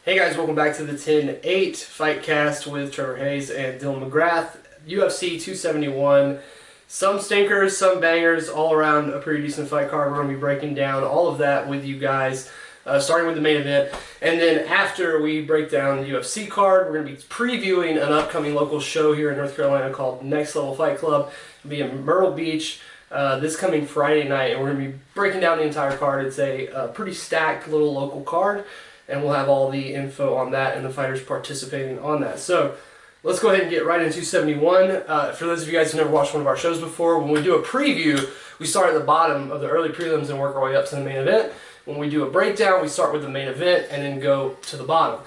Hey guys, welcome back to the 10-8 Fightcast with Trevor Hayes and Dylan McGrath. UFC 271. Some stinkers, some bangers, all around a pretty decent fight card. We're going to be breaking down all of that with you guys, starting with the main event. And then after we break down the UFC card, we're going to be previewing an upcoming local show here in North Carolina called Next Level Fight Club. It'll be in Myrtle Beach this coming Friday night, and we're going to be breaking down the entire card. It's a pretty stacked little local card, and we'll have all the info on that and the fighters participating on that. So let's go ahead and get right into 271. For those of you guys who never watched one of our shows before, when we do a preview, we start at the bottom of the early prelims and work our way up to the main event. When we do a breakdown, we start with the main event and then go to the bottom.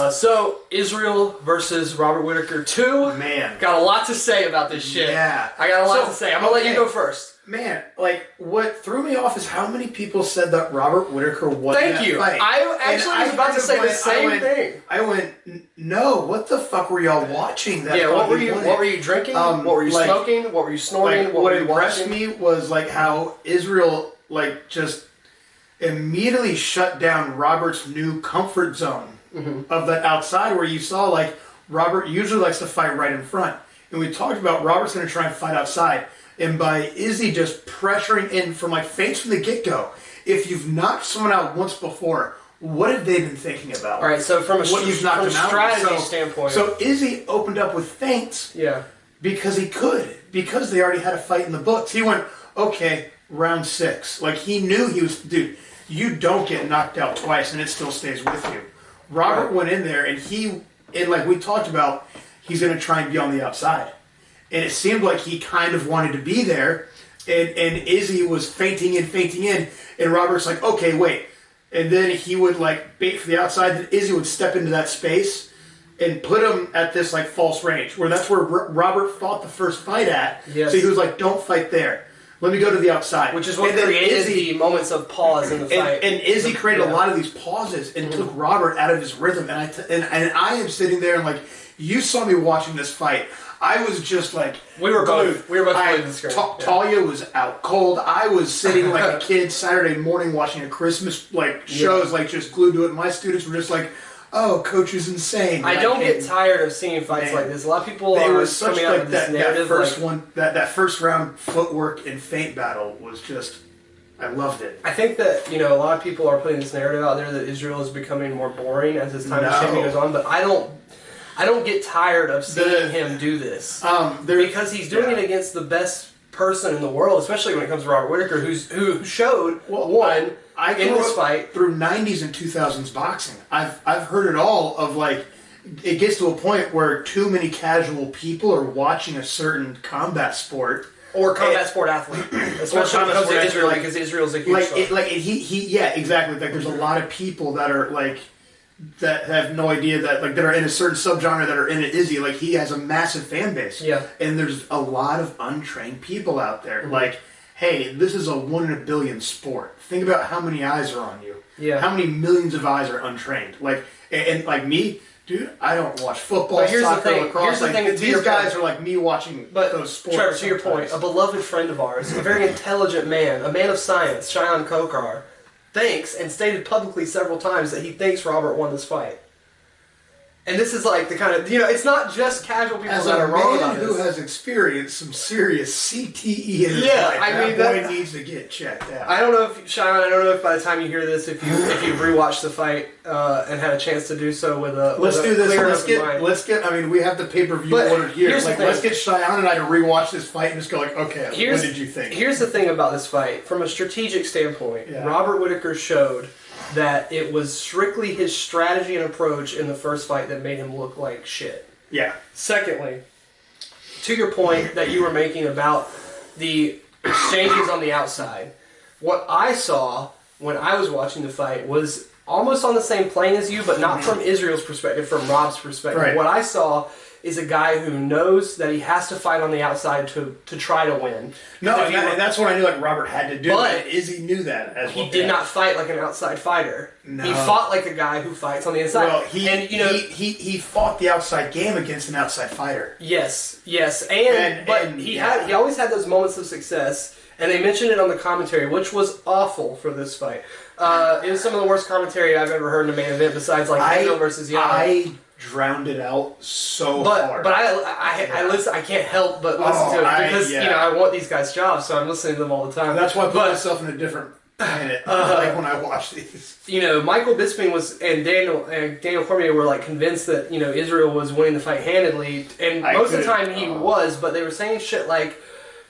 So, Israel versus Robert Whittaker 2. Man. Got a lot to say about this shit. Yeah. I got a lot to say. I'm going to let you go first. Man, like, what threw me off is how many people said that Robert Whittaker won that fight. I actually was about to say the same thing. I went, no, what the fuck were y'all watching? That what were you drinking? What were you smoking? What were you snorting? What impressed me was, like, how Israel, like, just immediately shut down Robert's new comfort zone of that outside, where you saw, like, Robert usually likes to fight right in front. And we talked about Robert's going to try and fight outside. And by Izzy just pressuring in from, like, feints from the get-go, if you've knocked someone out once before, what have they been thinking about? All right, so from a strategy standpoint. So Izzy opened up with feints because he could, because they already had a fight in the books. He went, okay, round 6. Like, he knew he was, dude, you don't get knocked out twice and it still stays with you. Robert went in there and like we talked about, he's going to try and be on the outside. And it seemed like he kind of wanted to be there, and Izzy was feinting in, and Robert's like, okay, wait. And then he would, like, bait for the outside, and Izzy would step into that space and put him at this, like, false range, where that's where Robert fought the first fight at. Yes. So he was like, don't fight there. Let me go to the outside. Which is what created the moments of pause in the fight. And Izzy created a lot of these pauses and took Robert out of his rhythm. And I am sitting there and, like, you saw me watching this fight. I was just like, we were both glued to the screen. Talia was out cold. I was sitting like a kid Saturday morning watching a Christmas shows, like just glued to it. My students were just like, "Oh, coach is insane." I don't get tired of seeing fights like this. A lot of people are coming out with this narrative. That first round footwork and feint battle was just, I loved it. I think that a lot of people are putting this narrative out there that Israel is becoming more boring as his time goes on, but I don't get tired of seeing him do this because he's doing it against the best person in the world, especially when it comes to Robert Whittaker, who showed in this fight through 90s and 2000s boxing. I've heard it all of, like, it gets to a point where too many casual people are watching a certain combat sport. Or combat sport athlete, especially when it comes to Israel, because Israel's a huge star. Exactly. Like, there's a lot of people that are like, that have no idea that, like, that are in a certain subgenre that are in it. Izzy, like, he has a massive fan base. Yeah. And there's a lot of untrained people out there. Like, hey, this is a 1 in a billion sport. Think about how many eyes are on you. Yeah. How many millions of eyes are untrained. Like, and like me, dude, I don't watch football, soccer, lacrosse. These guys are like me watching those sports. Trevor, to your point, a beloved friend of ours, a very intelligent man, a man of science, Cheyenne Kokar, thinks and stated publicly several times that he thinks Robert won this fight. And this is like the kind of, it's not just casual people that are wrong about this. As a man who has experienced some serious CTE in his life, that boy needs to get checked out. I don't know if, Cheyenne, by the time you hear this, if you've rewatched the fight and had a chance to do so with a Let's do this. We have the pay-per-view ordered here. Like, let's get Cheyenne and I to rewatch this fight and just go like, okay, what did you think? Here's the thing about this fight. From a strategic standpoint, Robert Whittaker showed that it was strictly his strategy and approach in the first fight that made him look like shit. Yeah. Secondly, to your point that you were making about the exchanges on the outside, what I saw when I was watching the fight was almost on the same plane as you, but not from Israel's perspective, from Rob's perspective. Right. What I saw is a guy who knows that he has to fight on the outside to try to win. No, and that's what I knew like Robert had to do. But Izzy knew that as well. He did not fight like an outside fighter. No. He fought like a guy who fights on the inside. Well, he fought the outside game against an outside fighter. Yes, he always had those moments of success, and they mentioned it on the commentary, which was awful for this fight. It was some of the worst commentary I've ever heard in a main event besides like Hanato versus Young. I drowned it out so hard. But I listen. I can't help but listen to it because I want these guys' jobs, so I'm listening to them all the time. That's why I put myself in a different planet. Like when I watch these. Michael Bisping and Daniel Cormier were like convinced that Israel was winning the fight handedly, and most of the time he was. But they were saying shit like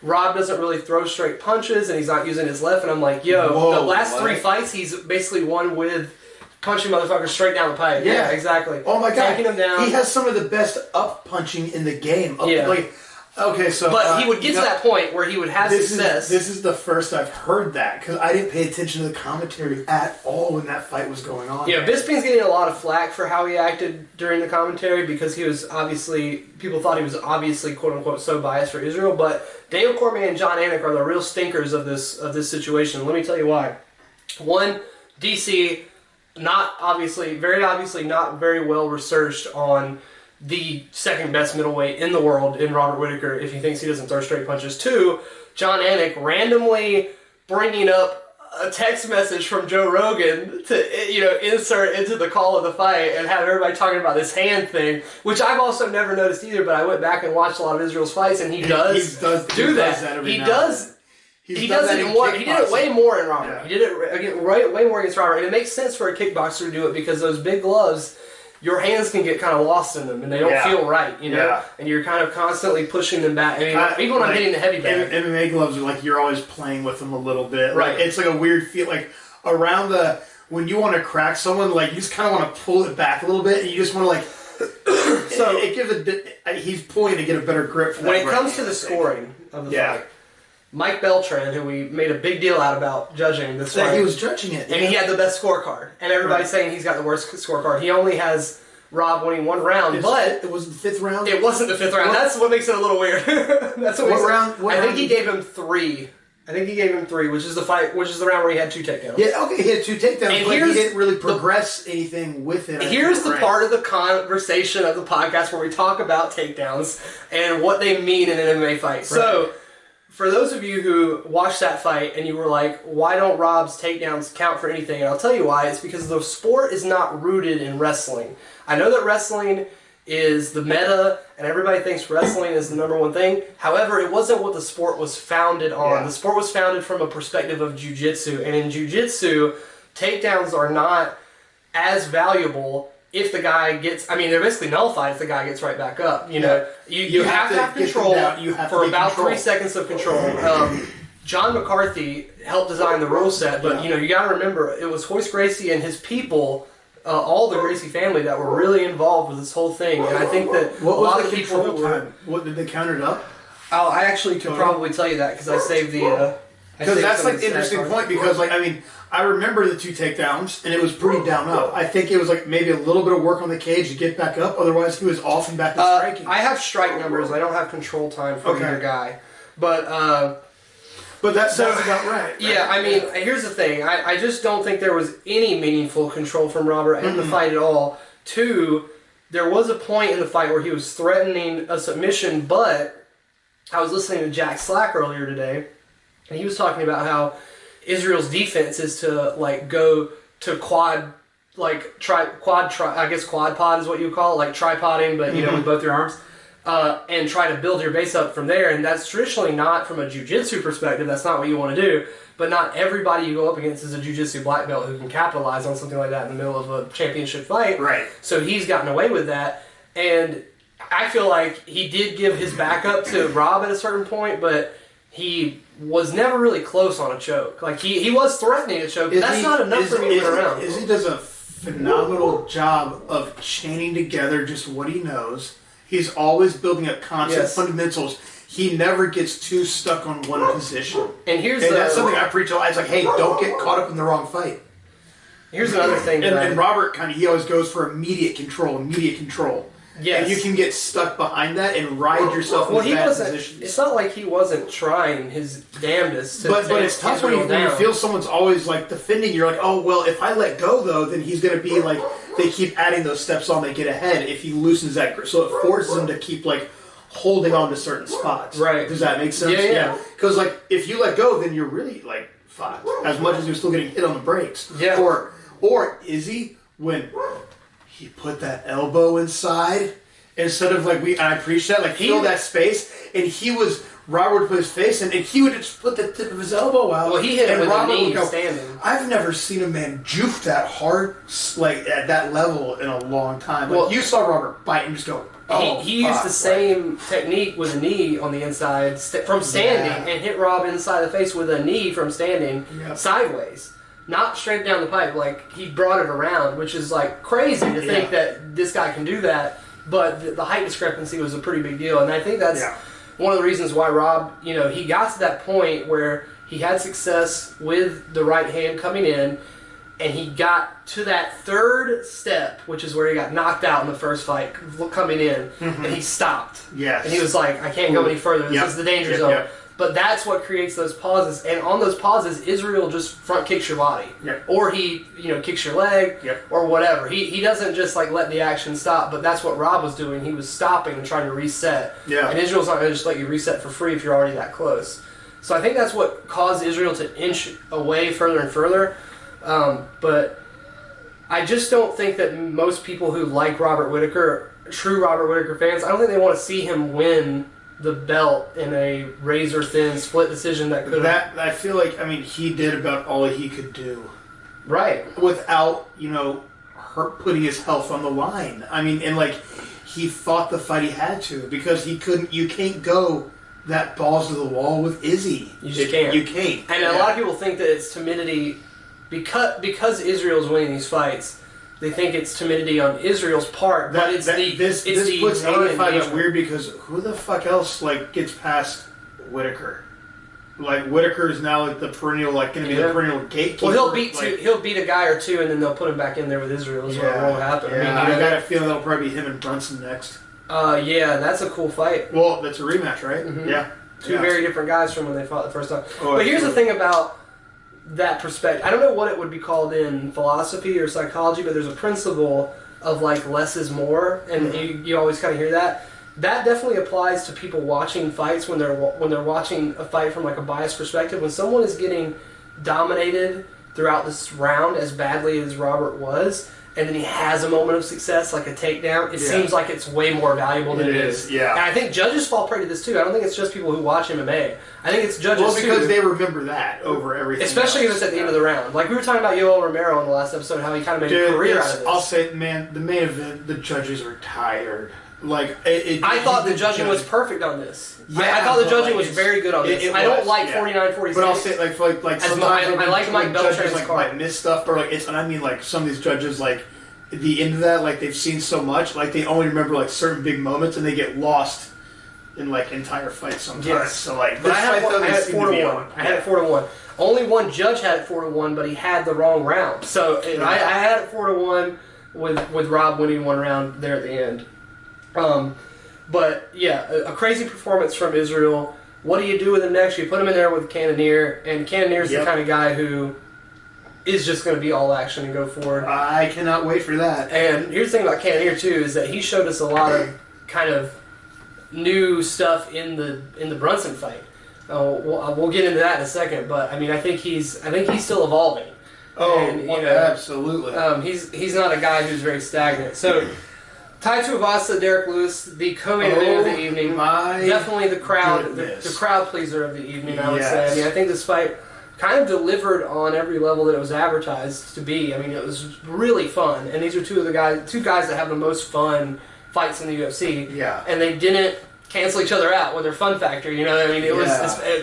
Rob doesn't really throw straight punches, and he's not using his left. And I'm like, the last 3 fights he's basically won with punching motherfuckers straight down the pipe. Yeah, exactly. Oh my god, taking him down. He has some of the best up punching in the game. But he would get to that point where he would have success. This is the first I've heard that because I didn't pay attention to the commentary at all when that fight was going on. Yeah, Bisping's getting a lot of flack for how he acted during the commentary because people thought he was obviously quote unquote so biased for Israel. But Daniel Cormier and John Anik are the real stinkers of this situation. Let me tell you why. One, DC, very obviously not very well researched on the second best middleweight in the world in Robert Whittaker if he thinks he doesn't throw straight punches. 2, John Anik randomly bringing up a text message from Joe Rogan to insert into the call of the fight and have everybody talking about this hand thing, which I've also never noticed either, but I went back and watched a lot of Israel's fights and he does do that. He does it. He did it way more in Robert. Yeah. He did it way more against Robert, and it makes sense for a kickboxer to do it because those big gloves, your hands can get kind of lost in them, and they don't feel right, and you're kind of constantly pushing them back. Even when I'm hitting the heavy bag. MMA gloves are like you're always playing with them a little bit. Right. Like, it's like a weird feel, like around when you want to crack someone, like you just kind of want to pull it back a little bit, and you just want to like. So it gives he's pulling to get a better grip. For that when it comes to the scoring of the fight. Mike Beltran, who we made a big deal out about judging this fight. He was judging it. And he had the best scorecard. And everybody's saying he's got the worst scorecard. He only has Rob winning 1 round, but... It was the 5th round? It wasn't the 5th round. That's what makes it a little weird. That's what round? I think he gave him 3. Which is the round where he had 2 takedowns. Yeah, okay, he had 2 takedowns, but he didn't really progress anything with it. Here's the part of the conversation of the podcast where we talk about takedowns and what they mean in an MMA fight. Right. So... for those of you who watched that fight and you were like, why don't Rob's takedowns count for anything? And I'll tell you why. It's because the sport is not rooted in wrestling. I know that wrestling is the meta and everybody thinks wrestling is the #1 thing. However, it wasn't what the sport was founded on. Yeah. The sport was founded from a perspective of jiu-jitsu. And in jiu-jitsu, takedowns are not as valuable if the guy gets, they're basically nullified if the guy gets right back up. You have to have control for about 3 seconds of control. John McCarthy helped design the rule set, but you got to remember, it was Hoist Gracie and his people, all the Gracie family, that were really involved with this whole thing. And I think that a lot of people what did they count it up? Oh, I actually could probably tell you that because I saved the. Because that's like the interesting point. Because I remember the 2 takedowns, and it was pretty down up. I think it was like maybe a little bit of work on the cage to get back up. Otherwise, he was off and back to striking. I have strike numbers. I don't have control time for either guy. But that's about right. Yeah, here's the thing. I just don't think there was any meaningful control from Robert in the fight at all. 2, there was a point in the fight where he was threatening a submission, but I was listening to Jack Slack earlier today, and he was talking about how Israel's defense is to go to quad pod is what you would call it, like tripoding, but with both your arms, and try to build your base up from there. And that's traditionally not from a jiu-jitsu perspective. That's not what you want to do. But not everybody you go up against is a jiu-jitsu black belt who can capitalize on something like that in the middle of a championship fight. Right. So he's gotten away with that, and I feel like he did give his backup to Rob at a certain point, but he was never really close on a choke. Like, he was threatening a choke, but that's not enough for me to get around. Izzy does a phenomenal job of chaining together just what he knows. He's always building up concept fundamentals. He never gets too stuck on one position. And that's something I preach. It's like, hey, don't get caught up in the wrong fight. Here's another thing. And Robert he always goes for immediate control. Yes. And you can get stuck behind that and ride yourself in bad positions. It's not like he wasn't trying his damnedest to But it's tough when you feel someone's always defending. You're like, oh, well, if I let go, though, then he's going to be they keep adding those steps on, they get ahead if he loosens that grip. So it forces him to keep holding on to certain spots. Right. Does that make sense? Yeah. Because if you let go, then you're really fought, as much as he was still getting hit on the brakes. Yeah. Or Izzy, when he put that elbow inside, instead of I appreciate that, fill that space, and Robert would put his face in, and he would just put the tip of his elbow out. Well, he hit it with Robert a knee would go, standing. I've never seen a man juke that hard, at that level in a long time. Well, you saw Robert bite and just go, he used the same technique with a knee on the inside from standing and hit Rob inside the face with a knee from standing sideways. Not straight down the pipe. He brought it around, which is crazy to think that this guy can do that. But the height discrepancy was a pretty big deal. And I think that's one of the reasons why Rob, he got to that point where he had success with the right hand coming in, and he got to that third step, which is where he got knocked out in the first fight coming in, and he stopped. Yes. And he was like, I can't go any further. This is the danger zone. Yep. But that's what creates those pauses. And on those pauses, Israel just front kicks your body. Yep. Or he, kicks your leg or whatever. He doesn't just let the action stop, but that's what Rob was doing. He was stopping and trying to reset. Yeah. And Israel's not going to just let you reset for free if you're already that close. So I think that's what caused Israel to inch away further and further. But I just don't think that most people who like Robert Whittaker, true Robert Whittaker fans, I don't think they want to see him win the belt in a razor-thin split decision that could have... I feel he did about all he could do. Right. Without, putting his health on the line. He fought the fight he had to, because you can't go that balls to the wall with Izzy. You just can't. You can't. And a lot of people think that it's timidity, because Israel's winning these fights, they think it's timidity on Israel's part, but this puts other fighters weird, because who the fuck else gets past Whittaker? Whittaker is now the perennial going to be the perennial gatekeeper. Well, he'll beat a guy or two, and then they'll put him back in there with Israel. Is what will happen. Yeah, I got a feeling that'll probably be him and Brunson next. That's a cool fight. Well, that's a rematch, right? Mm-hmm. Yeah, two very different guys from when they fought the first time. But here's the thing about that perspective. I don't know what it would be called in philosophy or psychology, but there's a principle of less is more, and you always kind of hear that. That definitely applies to people watching fights when they're watching a fight from a biased perspective. When someone is getting dominated throughout this round as badly as Robert was, and then he has a moment of success, like a takedown, it seems like it's way more valuable than it is. Yeah. And I think judges fall prey to this too. I don't think it's just people who watch MMA. I think it's judges too. Well, because they remember that over everything. Especially if it's at the end of the round. We were talking about Yoel Romero in the last episode, how he kind of made a career out of this. I'll say, man, the main event, the judges are tired. I thought the judging was perfect on this. I thought the judging was very good on this. I don't like 49-46. But I'll say, sometimes I like Mike judges might miss stuff, or some of these judges, the end of that, they've seen so much, they only remember certain big moments, and they get lost in entire fights sometimes. Yes. So but I had it 4-1. I had it 4-1. Only one judge had it 4-1, but he had the wrong round. So I had it 4-1 with Rob winning one round there at the end. But yeah, a crazy performance from Israel. What do you do with him next? You put him in there with Candear, and Candear's the kind of guy who is just going to be all action and go forward. I cannot wait for that. And here's the thing about Candear too, is that he showed us a lot of kind of new stuff in the Brunson fight. We'll get into that in a second, but I think he's still evolving. Absolutely. He's not a guy who's very stagnant. So. Tai Tuivasa, Derrick Lewis, the co-main event of the evening. Definitely the crowd pleaser of the evening, I would say. I think this fight kind of delivered on every level that it was advertised to be. It was really fun, and these are two guys that have the most fun fights in the UFC. Yeah. And they didn't cancel each other out with their fun factor. It was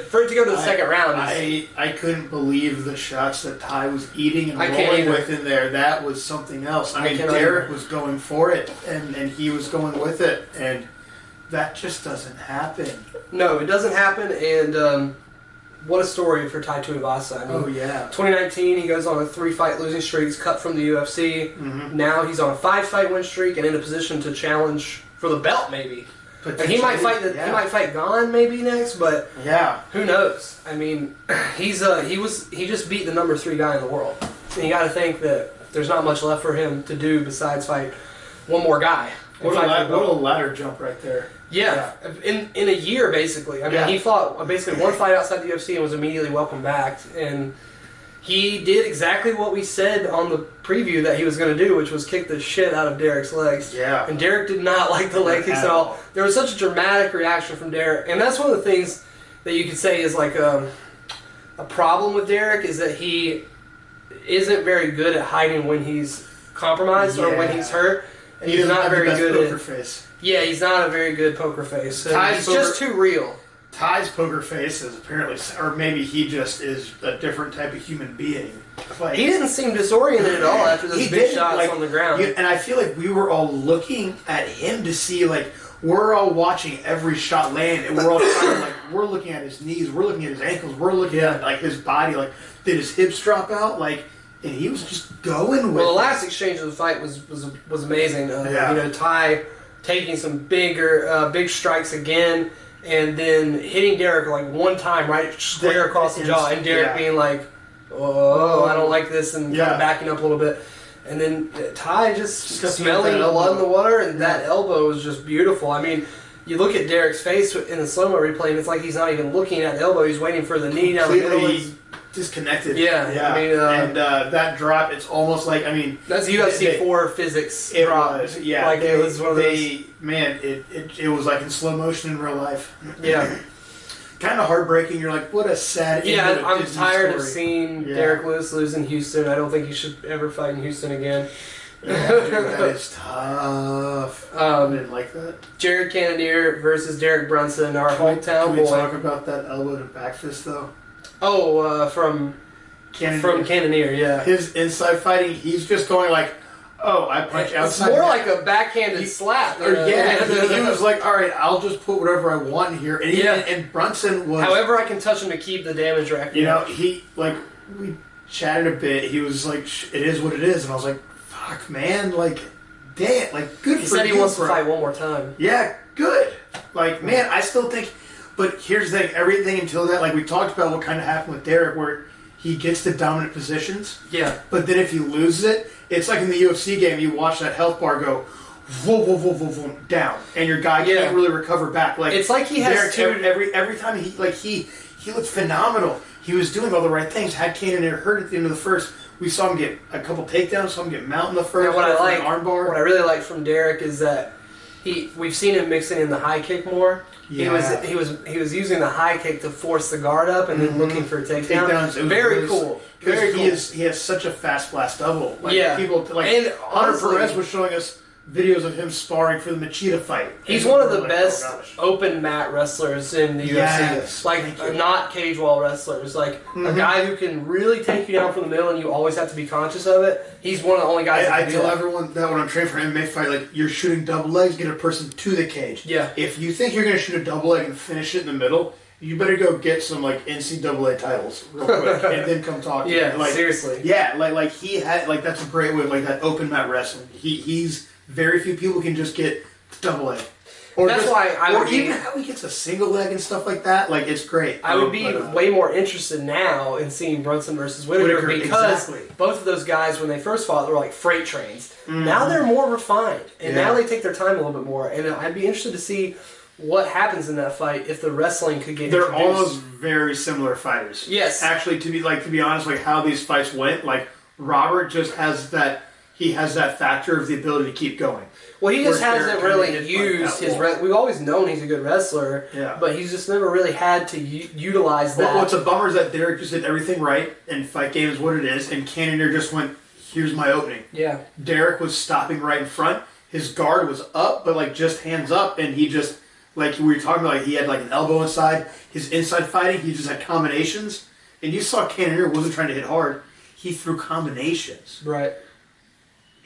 for it to go to the second round. I couldn't believe the shots that Ty was eating and rolling with in there. That was something else. Derrick was going for it, and he was going with it, and that just doesn't happen. No, it doesn't happen, and what a story for Tai Tuivasa. 2019, he goes on a 3-fight losing streak. He's cut from the UFC. Mm-hmm. Now he's on a 5-fight win streak and in a position to challenge for the belt, maybe. And he might fight. He might fight Gane maybe next, but who knows? He just beat the number 3 guy in the world. And you got to think that there's not much left for him to do besides fight one more guy. What a ladder jump right there. Yeah, in a year, basically. I mean, he fought basically one fight outside the UFC and was immediately welcomed back. And he did exactly what we said on the preview that he was going to do, which was kick the shit out of Derrick's legs. Yeah. And Derrick did not like the leg kicks at all. There was such a dramatic reaction from Derrick. And that's one of the things that you could say is like a problem with Derrick, is that he isn't very good at hiding when he's compromised or when he's hurt. And he's not very good at poker face. Yeah, he's not a very good poker face. He's just too real. Ty's poker face is apparently, or maybe he just is a different type of human being. Like, he didn't seem disoriented at all after those big shots on the ground. And I feel like we were all looking at him to see, like, we're all watching every shot land, and we're all trying to, like, we're looking at his knees, we're looking at his ankles, we're looking at, like, his body, like, did his hips drop out? Like, and he was just going with it. Well, the last exchange of the fight was amazing. You know, Ty taking some big strikes again, and then hitting Derrick like one time right square across the jaw, and Derrick being like, "Oh, I don't like this," and kind of backing up a little bit. And then Ty just smelling blood in the water, and that elbow was just beautiful. I mean, you look at Derrick's face in the slow-mo replay, and it's like he's not even looking at the elbow. He's waiting for the knee down the middle. Disconnected. Yeah. I mean, and that drop, it's almost like, I mean, that's UFC 4 physics. It drop. was, yeah. Like it was one of those. Man, it was like in slow motion in real life. Yeah. Kind of heartbreaking. You're like, what a sad. Yeah, I'm tired of seeing Derrick Lewis lose in Houston. I don't think he should ever fight in Houston again. Yeah, dude, that is tough. I didn't like that. Jared Candear versus Derrick Brunson, our hometown boy. Can we talk about that elbow to back fist though? Oh, from Candear, yeah. His inside fighting, he's just going like, oh, I punch outside. It's more like a backhanded slap. He was like, all right, I'll just put whatever I want here. And and Brunson was... However I can touch him to keep the damage record. You know, we chatted a bit. He was like, it is what it is. And I was like, fuck, man, like, damn, like, good for you. He said he wants to fight one more time. Yeah, good. Like, man, I still think... But here's the thing, everything until that, like we talked about what kind of happened with Derrick, where he gets the dominant positions. Yeah. But then if he loses it, it's like in the UFC game, you watch that health bar go, whoa, whoa, whoa, whoa, whoa, down, and your guy can't really recover back. Like it's like he has every time he looked phenomenal. He was doing all the right things. Had Candear hurt at the end of the first, we saw him get a couple takedowns, saw him get mount in the first. What I really like from Derrick is that we've seen him mixing in the high kick more. Yeah. He was using the high kick to force the guard up and then looking for takedowns. Very cool. Very cool. He has such a fast blast double. Like, people like and Hunter Perez was showing us videos of him sparring for the Machida fight. He's one of the best open mat wrestlers in the UFC. Like not cage wall wrestlers. Like a guy who can really take you down from the middle and you always have to be conscious of it. He's one of the only guys I tell everyone that when I'm training for an MMA fight, like you're shooting double legs, get a person to the cage. Yeah. If you think you're gonna shoot a double leg and finish it in the middle, you better go get some like NCAA titles real quick and then come talk to me. Yeah, seriously. Yeah, like he had that's a great way, like that open mat wrestling. He's very few people can just get double leg. Or that's why even how he gets a single leg and stuff like that, like it's great. I would be way more interested now in seeing Brunson versus Whittaker because both of those guys, when they first fought, they were like freight trains. Now they're more refined, and now they take their time a little bit more. And I'd be interested to see what happens in that fight if the wrestling could get introduced. They're almost very similar fighters. Yes. Actually, to be honest, like how these fights went, like Robert just has that. He has that factor of the ability to keep going. Well, he just hasn't really used his... We've always known he's a good wrestler, but he's just never really had to utilize that. Well, what's a bummer is that Derrick just did everything right, and fight game is what it is, and Candear just went, here's my opening. Yeah. Derrick was stopping right in front. His guard was up, but like just hands up, and he just... Like we were talking about, he had like an elbow inside. His inside fighting, he just had combinations. And you saw Candear wasn't trying to hit hard. He threw combinations. Right.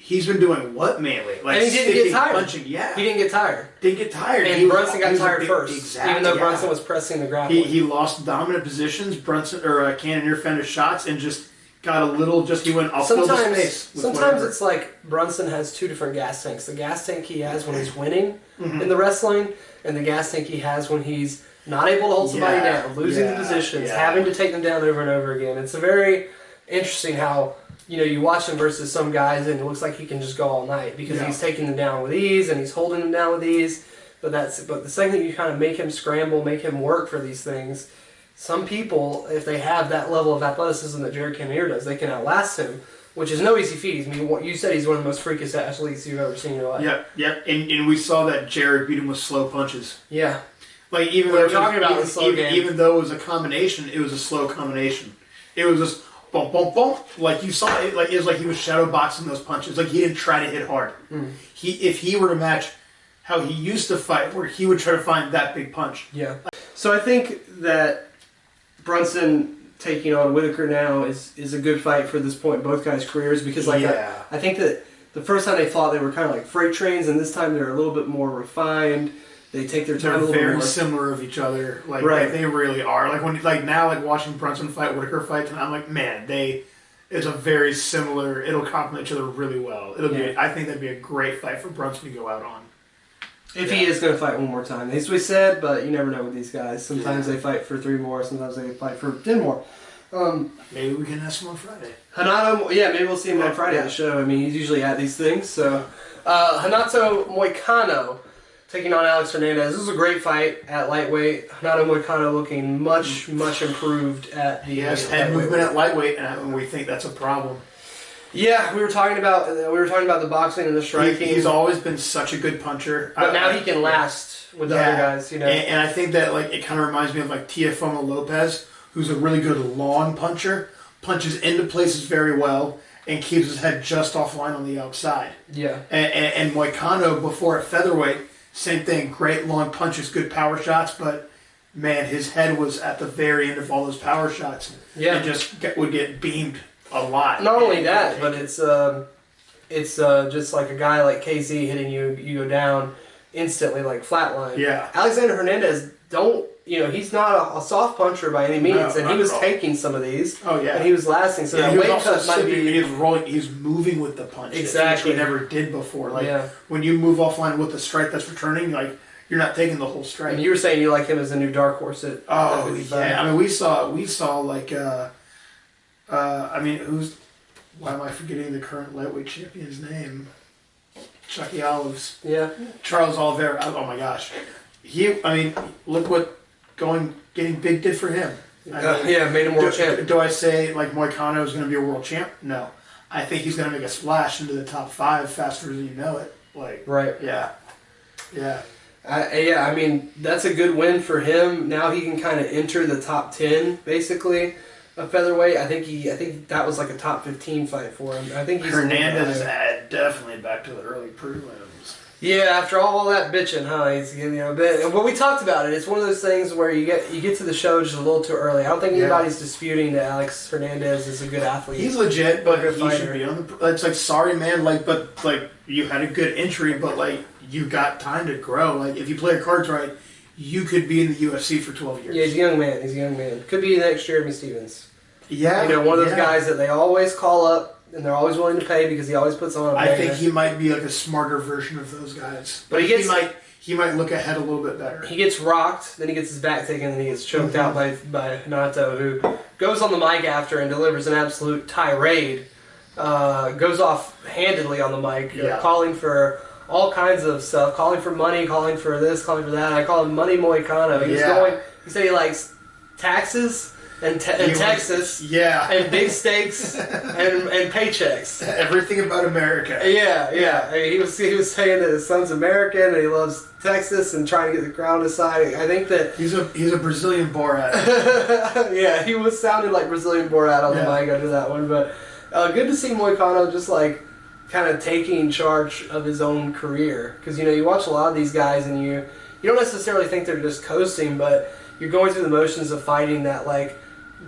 He's been doing what mainly? Like and he didn't get tired. Punching. Yeah. He didn't get tired. Didn't get tired. And Brunson got tired first. Exactly. Even though Brunson was pressing the grappling. He lost dominant positions. Candear finished shots and just got a little. He went. I'll fill the space. Sometimes it's like Brunson has two different gas tanks. The gas tank he has when he's winning in the wrestling, and the gas tank he has when he's not able to hold somebody down, losing the positions, having to take them down over and over again. It's a very interesting how. You watch him versus some guys, and it looks like he can just go all night because he's taking them down with ease and he's holding them down with ease. But the second you kind of make him scramble, make him work for these things, some people, if they have that level of athleticism that Jared Candear does, they can outlast him, which is no easy feat. I mean, you said he's one of the most freakish athletes you've ever seen in your life. Yep. And we saw that Jared beat him with slow punches. Yeah. Like even though even though it was a combination, it was a slow combination. It was just boom, boom, boom. Like you saw it. Like it was like he was shadow boxing those punches. Like he didn't try to hit hard. If he were to match how he used to fight, where he would try to find that big punch. Yeah. So I think that Brunson taking on Whittaker now is a good fight for this point in both guys' careers, because I think that the first time they fought, they were kind of like freight trains, and this time they're a little bit more refined. They take their time a little bit more. They're very similar of each other. Like they really are. Like now watching Brunson fight Whittaker fight, and I'm like, man, it's a very similar. It'll complement each other really well. I think that'd be a great fight for Brunson to go out on. If he is going to fight one more time. That's what we said, but you never know with these guys. Sometimes they fight for 3 more, sometimes they fight for 10 more. Maybe we can ask him on Friday. Hanato, maybe we'll see him on Friday at the show. I mean, he's usually at these things. So, Hanato Moykano taking on Alex Hernandez. This was a great fight at lightweight. Hanato Moykano looking much improved at the head movement at lightweight, and we think that's a problem. Yeah, we were talking about the boxing and the striking. He's always been such a good puncher, but now he can last with the other guys. You know, and I think that it kind of reminds me of Teofimo Lopez, who's a really good long puncher, punches into places very well, and keeps his head just offline on the outside. Yeah, and Moykano before at featherweight, same thing, great long punches, good power shots, but man, his head was at the very end of all those power shots. Yeah, and just would get beamed a lot. Not only that, but it's just like a guy like KZ hitting you go down instantly, like flatline. Yeah. Alexander Hernandez, he's not a soft puncher by any means, and he was taking some of these. Oh yeah. And he was lasting. So that weight cut might be. He's rolling. He's moving with the punch. Exactly. Which he never did before. When you move offline with the strike that's returning, you're not taking the whole strike. And you were saying you like him as a new dark horse. Yeah. I mean, we saw why am I forgetting the current lightweight champion's name? Chucky Olives. Yeah. Charles Oliveira. Oh my gosh. Look what getting big did for him. Made him world champ. Do I say Moykano is going to be a world champ? No. I think he's going to make a splash into the top 5 faster than you know it. Right. Yeah. Yeah. I mean, that's a good win for him. Now he can kind of enter the top 10, basically, of featherweight. I think that was like a top 15 fight for him. I think he's Hernandez is definitely back to the early prelims. Yeah, after all that bitching, he's getting a bit. But we talked about it. It's one of those things where you get to the show just a little too early. I don't think anybody's disputing that Alex Hernandez is a good athlete. He's legit, but he should be on the. It's sorry, man. But you had a good entry, but you got time to grow. If you play your cards right, you could be in the UFC for 12 years. Yeah, he's a young man. Could be the next Jeremy Stevens. Yeah, one of those guys that they always call up. And they're always willing to pay because he always puts on a I think he might be a smarter version of those guys. But he might look ahead a little bit better. He gets rocked, then he gets his back taken, and then he gets choked out by Hanato, who goes on the mic after and delivers an absolute tirade. Goes off handedly on the mic, calling for all kinds of stuff, calling for money, calling for this, calling for that. I call him Money Moykano. He said he likes taxes. And Texas, and big steaks, and paychecks. Everything about America. Yeah. I mean, he was saying that his son's American and he loves Texas and trying to get the crowd to side. I think that he's a Brazilian Borat. Yeah, he was sounding like Brazilian Borat on the mic under that one. But good to see Moykano just kind of taking charge of his own career, because you watch a lot of these guys and you don't necessarily think they're just coasting, but you're going through the motions of fighting that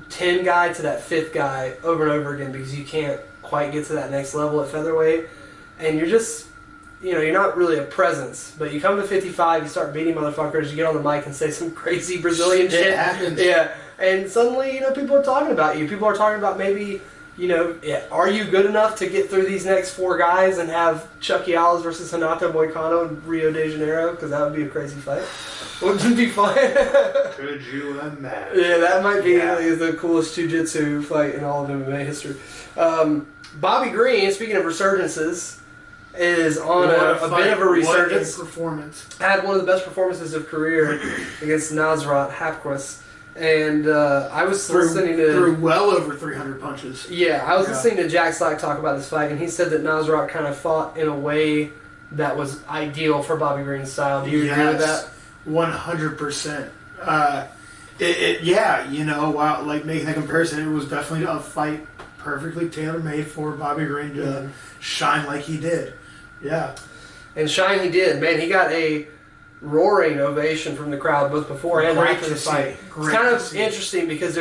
10 guy to that 5th guy over and over again because you can't quite get to that next level at featherweight, and you're just you're not really a presence, but you come to 55, you start beating motherfuckers, you get on the mic and say some crazy Brazilian shit. It happens. Yeah, and suddenly people are talking about you. People are talking about maybe are you good enough to get through these next 4 guys and have Chucky Olives versus Hanato Moykano in Rio de Janeiro? Because that would be a crazy fight. Wouldn't it be fun? Could you imagine? Yeah, that might be the coolest jiu-jitsu fight in all of MMA history. Bobby Green, speaking of resurgences, is on a bit of a resurgence. What a performance. Had one of the best performances of career against Nasrat Hapquist. And I was listening to... Threw well over 300 punches. Yeah, I was listening to Jack Slack talk about this fight, and he said that Nasrat kind of fought in a way that was ideal for Bobby Green's style. Do you agree with that? 100%. Yeah, you know, while like making that comparison, it was definitely a fight perfectly tailor-made for Bobby Green to shine like he did. Yeah. And shine he did. Man, he got a roaring ovation from the crowd both before and after the fight. It's kind of interesting because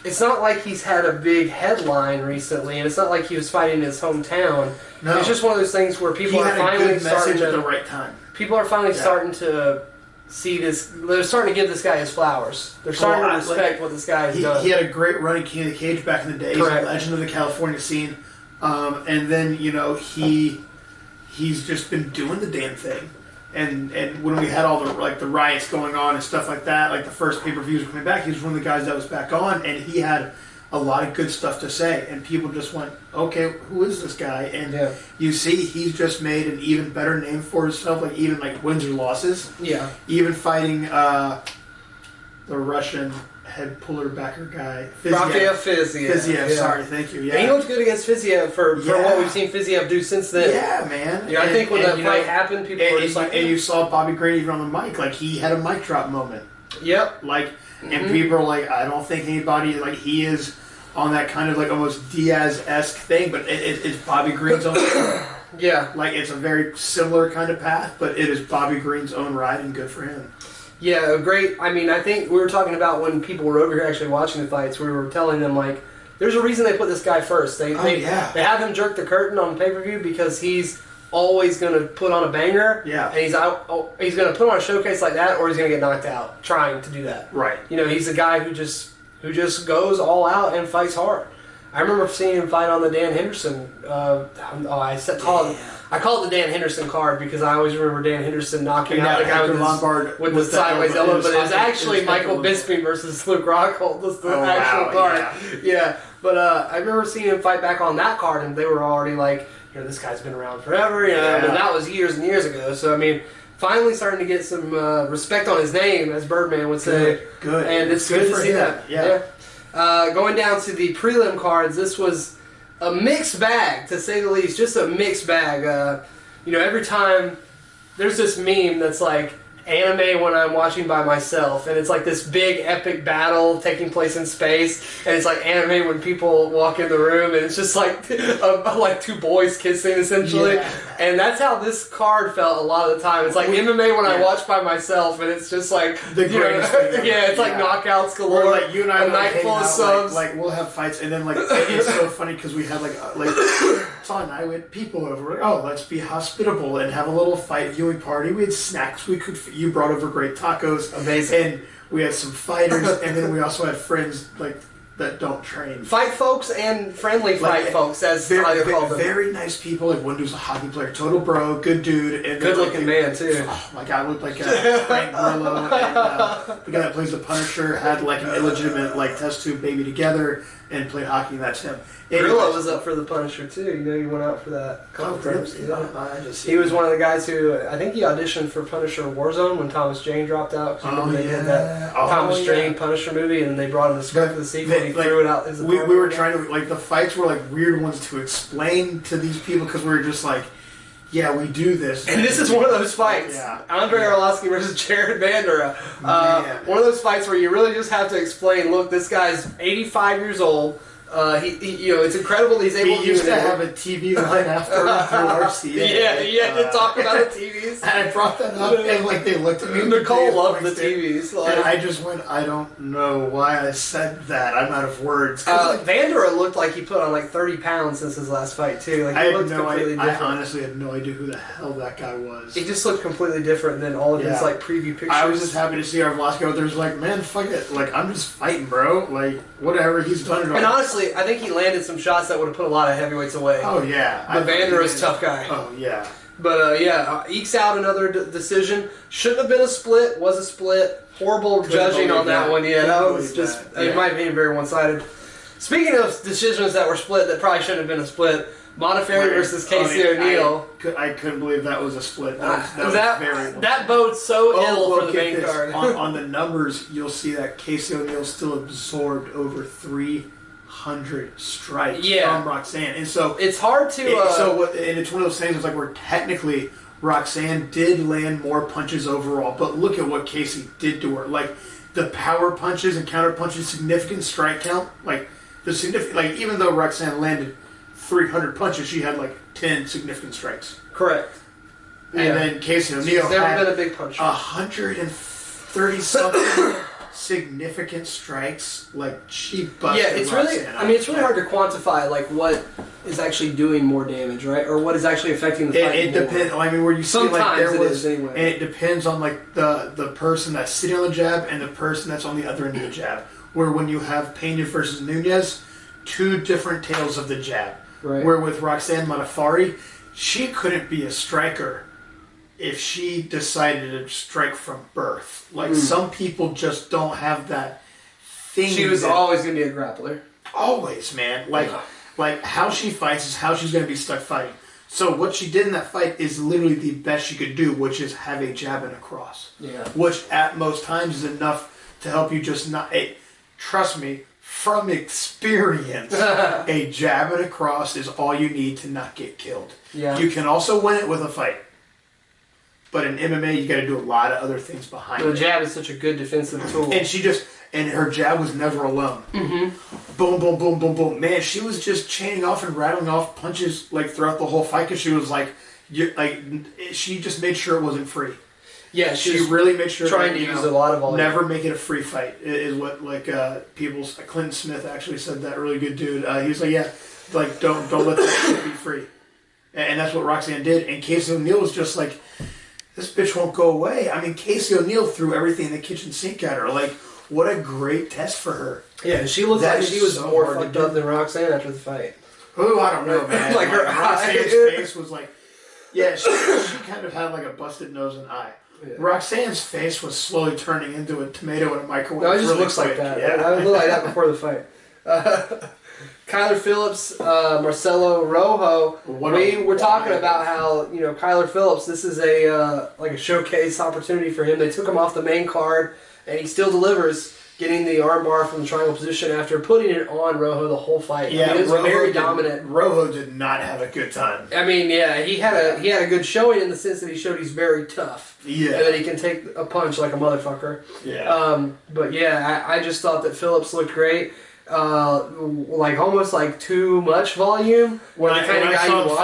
it's not like he's had a big headline recently, and it's not like he was fighting in his hometown. No. It's just one of those things where people are finally starting at the right time. People are finally starting to see this. They're starting to give this guy his flowers. They're starting to respect what this guy has done. He had a great run in King of the Cage back in the day. Correct. He's a legend of the California scene. And then, you know, he's just been doing the damn thing. And when we had all the riots going on and stuff like that, like the first pay-per-views were coming back, he was one of the guys that was back on, and he had a lot of good stuff to say. And people just went, okay, who is this guy? And you see he's just made an even better name for himself, like even like wins or losses. Yeah. Even fighting the Russian head puller backer guy. Rafael Fiziev. Fiziev, sorry, thank you. Yeah. And he looked good against Fiziev for what we've seen Fiziev do since then. Yeah, man. You know, I think when that fight happened, people were just like... And you saw Bobby Green even on the mic, like he had a mic drop moment. Yep. Like, and people are like, I don't think anybody, like he is on that kind of like almost Diaz-esque thing, but it's Bobby Green's own Yeah. Like it's a very similar kind of path, but it is Bobby Green's own ride and good for him. Yeah, great. I mean, I think we were talking about when people were over here actually watching the fights, we were telling them, like, there's a reason they put this guy first. They have him jerk the curtain on pay-per-view because he's always going to put on a banger. Yeah. And he's going to put on a showcase like that, or he's going to get knocked out trying to do that. Right. You know, he's a guy who just goes all out and fights hard. I remember seeing him fight on the Dan Henderson. I call it the Dan Henderson card because I always remember Dan Henderson knocking out the guy with the sideways elbow, but it was actually Michael Bisping versus Luke Rockhold. That's the actual card. Yeah. But I remember seeing him fight back on that card, and they were already like, you know, this guy's been around forever. You know, and that was years and years ago. So I mean, finally starting to get some respect on his name, as Birdman would say. Good. And it's good to see that. Yeah. Going down to the prelim cards, this was a mixed bag, to say the least. Just a mixed bag. You know, every time there's this meme that's like anime when I'm watching by myself, and it's like this big epic battle taking place in space, and it's like anime when people walk in the room, and it's just like like two boys kissing essentially. Yeah. And that's how this card felt a lot of the time. It's like MMA when I watch by myself, and it's just like the greatest thing. Yeah, it's like knockouts galore. Or like you and I a night full of subs. Like we'll have fights, and then like it's so funny because we had like Saw and I, we had people over. Like, oh, let's be hospitable and have a little fight viewing party. We had snacks. You brought over great tacos. Amazing. And we had some fighters, and then we also had friends like that don't train. Fight folks and friendly fight folks, as how you call them. Very nice people. Like one dude's a hockey player, total bro, good dude, and good looking man too. Oh my god, looked like Frank Grillo. And the guy that plays the Punisher had like an illegitimate like test tube baby together and played hockey. And that's him. Grillo was up for the Punisher too. You know, he went out for that. He was one of the guys who I think he auditioned for Punisher Warzone when Thomas Jane dropped out. They did that Thomas Jane Punisher movie, and they brought him the script for the sequel. And he threw it out. We were trying to like the fights were like weird ones to explain to these people because we were just like, yeah, we do this. And this is one of those fights. Yeah. Andre Olaski versus Charade Bandera. One of those fights where you really just have to explain. Look, this guy's 85 years old. You know, it's incredible he's able to used to have a TV line after RCA. Yeah, he had to talk about the TVs. And I brought that up, and like they looked at me. Nicole loved the TVs. Like, and I just went, I don't know why I said that. I'm out of words. Bandera looked like he put on like 30 pounds since his last fight too. Like he looked completely different. I honestly had no idea who the hell that guy was. He just looked completely different than all of his like preview pictures. I was just happy to see our Velasco out there. Was like, man, fuck it. Like I'm just fighting, bro. Like whatever, he's done it all. And honestly, I think he landed some shots that would have put a lot of heavyweights away. Oh, yeah. But Bandera's a tough guy. Oh, yeah. But, ekes out another decision. Shouldn't have been a split. Was a split. Horrible judging on that one. Yeah, that was just, in my opinion, very one-sided. Speaking of decisions that were split that probably shouldn't have been a split, Modafferi versus Casey O'Neill. I couldn't believe that was a split. That bodes so ill for the main card. on the numbers, you'll see that Casey O'Neill still absorbed over 300 strikes from Roxanne, and so it's hard to. And it's one of those things. It's like where technically Roxanne did land more punches overall, but look at what Casey did to her. Like the power punches and counter punches, significant strike count. Even though Roxanne landed 300 punches, she had like 10 significant strikes. Correct. And then Casey O'Neill had been a big puncher. 130 something significant strikes. Like she busted. Yeah, it's Roxanne. really. It's really hard to quantify like what is actually doing more damage, right? Or what is actually affecting the fight. It depends. I mean, where you see sometimes like there was, anyway. And it depends on like the person that's sitting on the jab and the person that's on the other end of the jab. Where when you have Pena versus Nunez, two different tails of the jab. Right. Where with Roxanne Modafferi, she couldn't be a striker if she decided to strike from birth. Like some people just don't have that thing. She was always going to be a grappler. Always, man. Like how she fights is how she's going to be stuck fighting. So what she did in that fight is literally the best she could do, which is have a jab and a cross. Yeah. Which at most times is enough to help you just not... trust me, from experience, a jab and a cross is all you need to not get killed. Yeah. You can also win it with a fight. But in MMA, you got to do a lot of other things behind it. The jab is such a good defensive tool. And her jab was never alone. Mm-hmm. Boom, boom, boom, boom, boom. Man, she was just chaining off and rattling off punches like throughout the whole fight because she was she just made sure it wasn't free. Yeah, she really made sure trying to use a lot of volume. Never make it a free fight is what Clinton Smith actually said that, really good dude. He was like, yeah, like don't let that shit be free, and that's what Roxanne did. And Casey O'Neill was just like, this bitch won't go away. I mean, Casey O'Neill threw everything in the kitchen sink at her. Like, what a great test for her. Yeah, she looked like she was so more fucked up than Roxanne after the fight. Oh, I don't know, man. Like her Roxanne's face was like, yeah, she kind of had like a busted nose and eye. Yeah. Roxanne's face was slowly turning into a tomato in a microwave. No, it just looks like that. Yeah. It looked like that before the fight. Kyler Phillips, Marcelo Rojo. We were talking about how Kyler Phillips. This is a showcase opportunity for him. They took him off the main card, and he still delivers, getting the armbar from the triangle position after putting it on Rojo the whole fight. Yeah, he was very dominant. Rojo did not have a good time. I mean, yeah, he had a good showing in the sense that he showed he's very tough. Yeah, and that he can take a punch like a motherfucker. Yeah. But yeah, I just thought that Phillips looked great. Almost like too much volume. When I saw his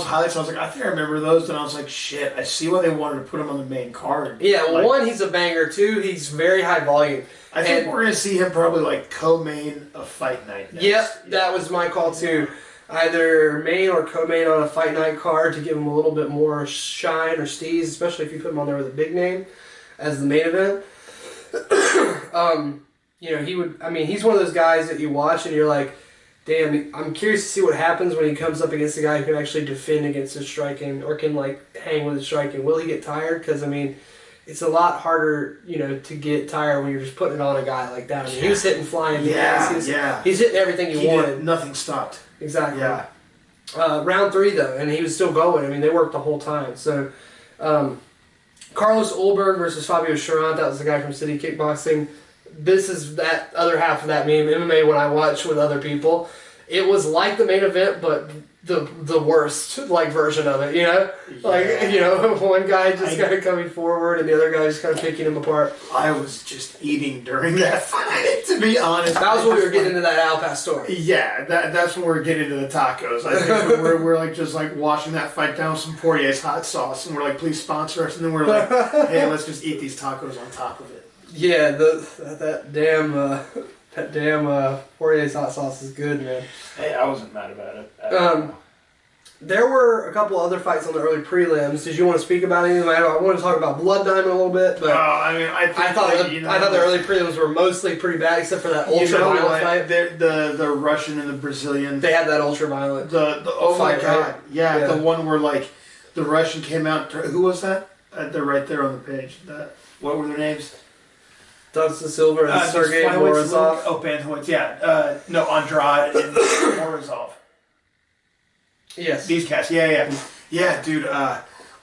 highlights. I was like, I think I remember those. And I was like, shit, I see why they wanted to put him on the main card. Yeah, well, one, he's a banger. Two, he's very high volume. I think we're going to see him probably co-main a fight night next. Yep, that was my call too. Either main or co-main on a fight night card to give him a little bit more shine or steeze, especially if you put him on there with a big name as the main event. He's one of those guys that you watch and you're like, damn, I'm curious to see what happens when he comes up against a guy who can actually defend against his striking or can hang with his striking. Will he get tired? Because it's a lot harder, to get tired when you're just putting it on a guy like that. He was hitting flying. He's hitting everything you wanted. Nothing stopped. Exactly. Yeah. Round 3 though, and he was still going. They worked the whole time. So, Carlos Oldberg versus Fabio Charade. That was the guy from City Kickboxing. This is that other half of that meme. MMA when I watch with other people, it was like the main event, but the worst version of it. One guy just kind of coming forward and the other guy just kind of picking him apart. I was just eating during that fight, to be honest. That was when we were getting into that Al Pastor. Yeah, that's when we're getting into the tacos. I think we're just watching that fight down with some Poirier's hot sauce, and we're like, please sponsor us, and then we're like, hey, let's just eat these tacos on top of it. Yeah, that damn Poirier's hot sauce is good, man. Hey, I wasn't mad about it. There were a couple other fights on the early prelims. Did you want to speak about any of them? I want to talk about Blood Diamond a little bit, but I thought the early prelims were mostly pretty bad, except for that ultra-violent fight. The Russian and the Brazilian. They had that ultra-violent. Oh my fight, god! right? Yeah, the one where the Russian came out. Who was that? They're right there on the page. What were their names? Stancil Silver and Sergey Morozov. Oh, bantamweights. Yeah. No, Andrade and Morozov. Yes. These cats. Yeah. Yeah, dude.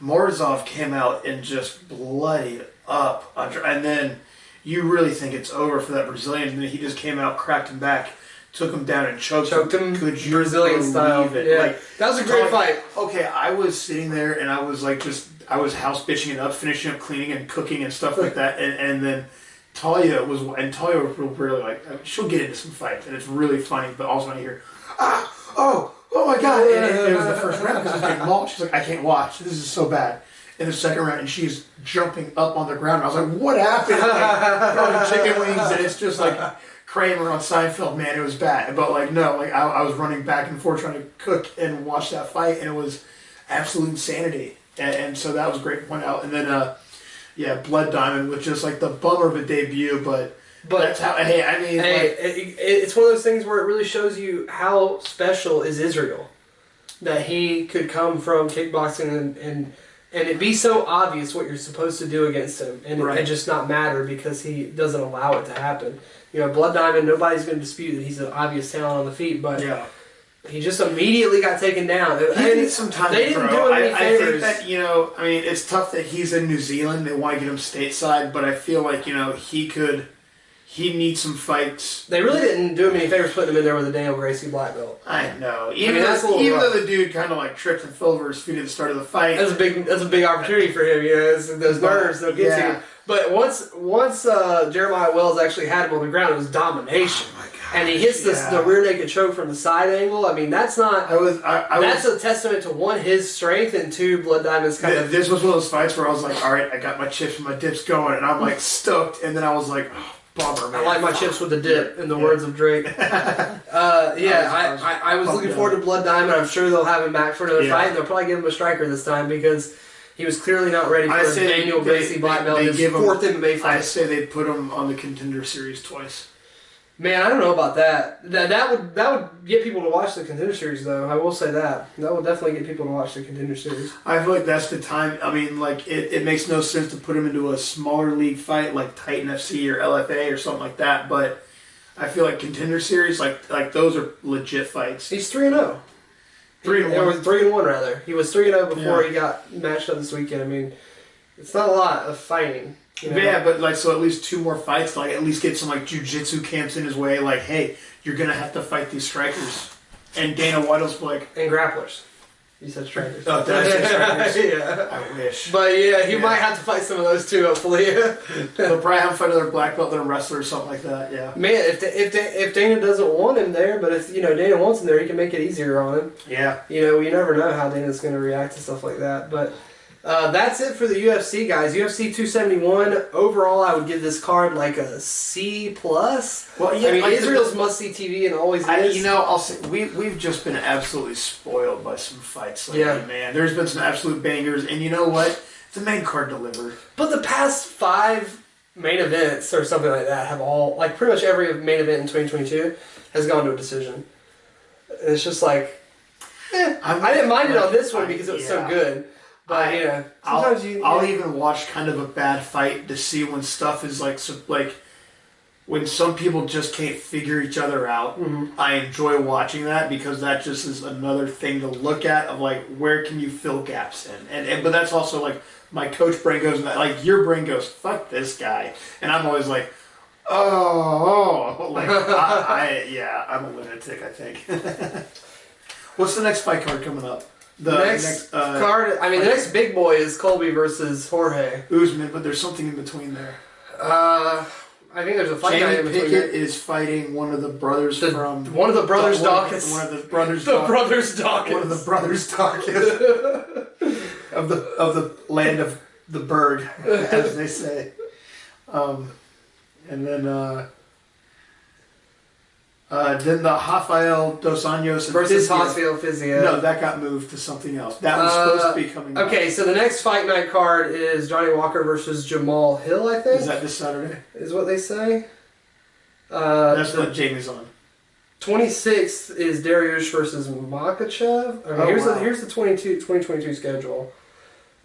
Morozov came out and just bloodied up. And then you really think it's over for that Brazilian. And then he just came out, cracked him back, took him down and choked him. Could you Brazilian style. It? Yeah. Like, that was a great fight. Okay, I was sitting there and I was like I was house bitching it up, finishing up cleaning and cooking and stuff like that. And then Talia was really like, she'll get into some fights and it's really funny, but also when I hear, oh my God. And it was the first round because it was getting mauled. She's like, I can't watch. This is so bad. In the second round, and she's jumping up on the ground. I was like, what happened? Like, throwing chicken wings, and it's just like Kramer on Seinfeld, man. It was bad. But like, no, like I was running back and forth trying to cook and watch that fight, and it was absolute insanity. And so that was great to point out. And then, Blood Diamond was just like the bummer of a debut, but that's how, it's one of those things where it really shows you how special is Israel. That he could come from kickboxing and it be so obvious what you're supposed to do against him and it just not matter because he doesn't allow it to happen. You know, Blood Diamond, nobody's going to dispute that he's an obvious talent on the feet, but he just immediately got taken down. He needs some time They didn't do him any favors. I think that, it's tough that he's in New Zealand. They want to get him stateside, but I feel like, he needs some fights. They really didn't do him any favors putting him in there with a Daniel Gracie black belt. I know. Even though the dude kind of like tripped and fell over his feet at the start of the fight. That's a big opportunity for him. Those nerves they'll get to you. But once Jeremiah Wells actually had him on the ground, it was domination. Oh my gosh, and he hits the rear naked choke from the side angle. I mean, that's not. That's a testament to one, his strength, and two, Blood Diamond's kind of. This was one of those fights where I was like, all right, I got my chips and my dips going, and I'm like stoked, and then I was like, oh, bummer, man. I like my chips with the dip, in the words of Drake. I was looking forward to Blood Diamond. I'm sure they'll have him back for another fight, and they'll probably give him a striker this time because he was clearly not ready for a Daniel Gracie black belt. His fourth MMA fight. I say they put him on the Contender Series twice. Man, I don't know about that. That would get people to watch the Contender Series, though. I will say that. That will definitely get people to watch the Contender Series. I feel like that's the time. I mean, like, it makes no sense to put him into a smaller league fight like Titan FC or LFA or something like that, but I feel like Contender Series, like those are legit fights. He's 3-0. 3-1. Or 3-1, rather. He was 3-0 before he got matched up this weekend. I mean, it's not a lot of fighting. Yeah, but so at least 2 more fights, at least get some jiu-jitsu camps in his way. Like, hey, you're gonna have to fight these strikers. And Dana White's like, and grapplers. You said strikers. Oh, did I say strikers? Yeah. I wish. But yeah, he might have to fight some of those too. Hopefully, they'll probably have to fight another black belt, then a wrestler or something like that. Yeah. Man, if Dana doesn't want him there, but if Dana wants him there, he can make it easier on him. Yeah. You never know how Dana's going to react to stuff like that, but. That's it for the UFC, guys. UFC 271. Overall, I would give this card like a C+. Well, yeah, I mean, Israel's must-see TV and always is. I'll say we've just been absolutely spoiled by some fights lately, man. There's been some absolute bangers, and you know what? The main card delivered. But the past 5 main events or something like that have all, pretty much every main event in 2022 has gone to a decision. And it's just I didn't mind it on this one because it was so good. But sometimes I'll even watch kind of a bad fight to see when stuff is when some people just can't figure each other out. Mm-hmm. I enjoy watching that because that just is another thing to look at of where can you fill gaps in, and but that's also my coach brain goes your brain goes fuck this guy, and I'm always like. I'm a lunatic. I think. What's the next fight card coming up? The next card, the next big boy is Colby versus Jorge Usman, but there's something in between there. I think there's a fight guy in between. Pickett is fighting one of the brothers from... One of the brothers Dawkins. One of the brothers Dawkins. One of the brothers Dawkins. of the land of the bird, as they say. And then... then the Rafael Dos Anjos versus Rafael Fiziev. No, that got moved to something else. That was supposed to be coming up. Okay, so the next fight night card is Johnny Walker versus Jamal Hill, I think. Is that this Saturday? Is what they say. That's what Jamie's on. 26th is Dariush versus Makachev. Here's the 2022 schedule.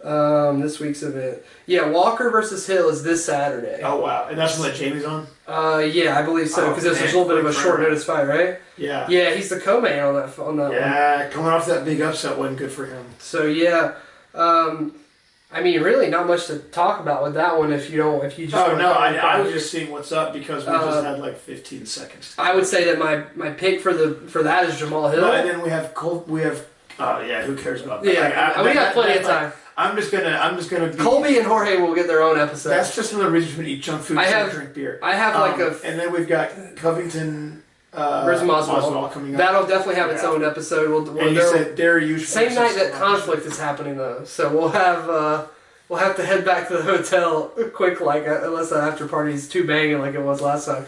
This week's event. Yeah, Walker versus Hill is this Saturday. Oh, wow. And that's what Jamie's on? Yeah, I believe so, because there's a little bit of a short notice fight, right? Yeah. Yeah, he's the co-main on that one. Yeah, coming off that big upset wasn't good for him. So, yeah. I mean, really not much to talk about with that one if you just... Oh, no, I was just seeing what's up because we just had like 15 seconds. I would say that my pick for that is Jamal Hill. No, and then we have who cares about that? Yeah, we got plenty of time. I'm just gonna be... Colby and Jorge will get their own episode. That's just another reason for me to eat junk food and drink beer. I have and then we've got Covington versus Masvidal coming up. That'll definitely have its own episode. And you said Derrick same night that conflict is happening though, so we'll have to head back to the hotel quick, unless the after party is too banging like it was last time.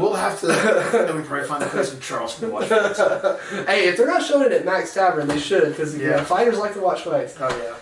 We'll have to. Then we probably find the place in Charleston to watch fights. Hey, if they're not showing it at Max Tavern, they should, because fighters like to watch fights. Oh yeah.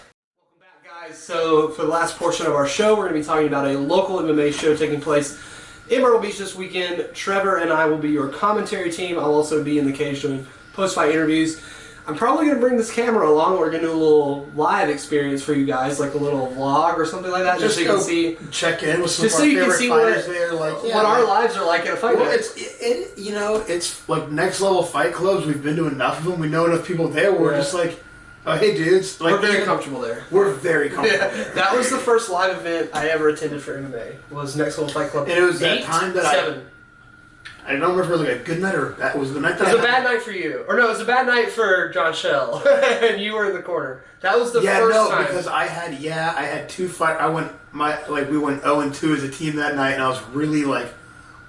Guys, so for the last portion of our show, we're going to be talking about a local MMA show taking place in Myrtle Beach this weekend. Trevor and I will be your commentary team. I'll also be in the cage doing post-fight interviews. I'm probably going to bring this camera along. We're going to do a little live experience for you guys, like a little vlog or something like that, just so you can see. Check in with some of our favorite fighters there, what our lives are like at a fight. Well, it's like next level fight clubs. We've been to enough of them. We know enough people there. We're just like, oh, hey, dudes. We're very comfortable there. We're very comfortable there. That was the first live event I ever attended for MMA, was Next Level Fight Club. And it was that time that 7. I don't remember if it was like a good night or it was the night that it was a bad night for you. Or no, it was a bad night for John Schell. And you were in the corner. That was the first time. Because I had 2 fights. We went 0-2 as a team that night, and I was really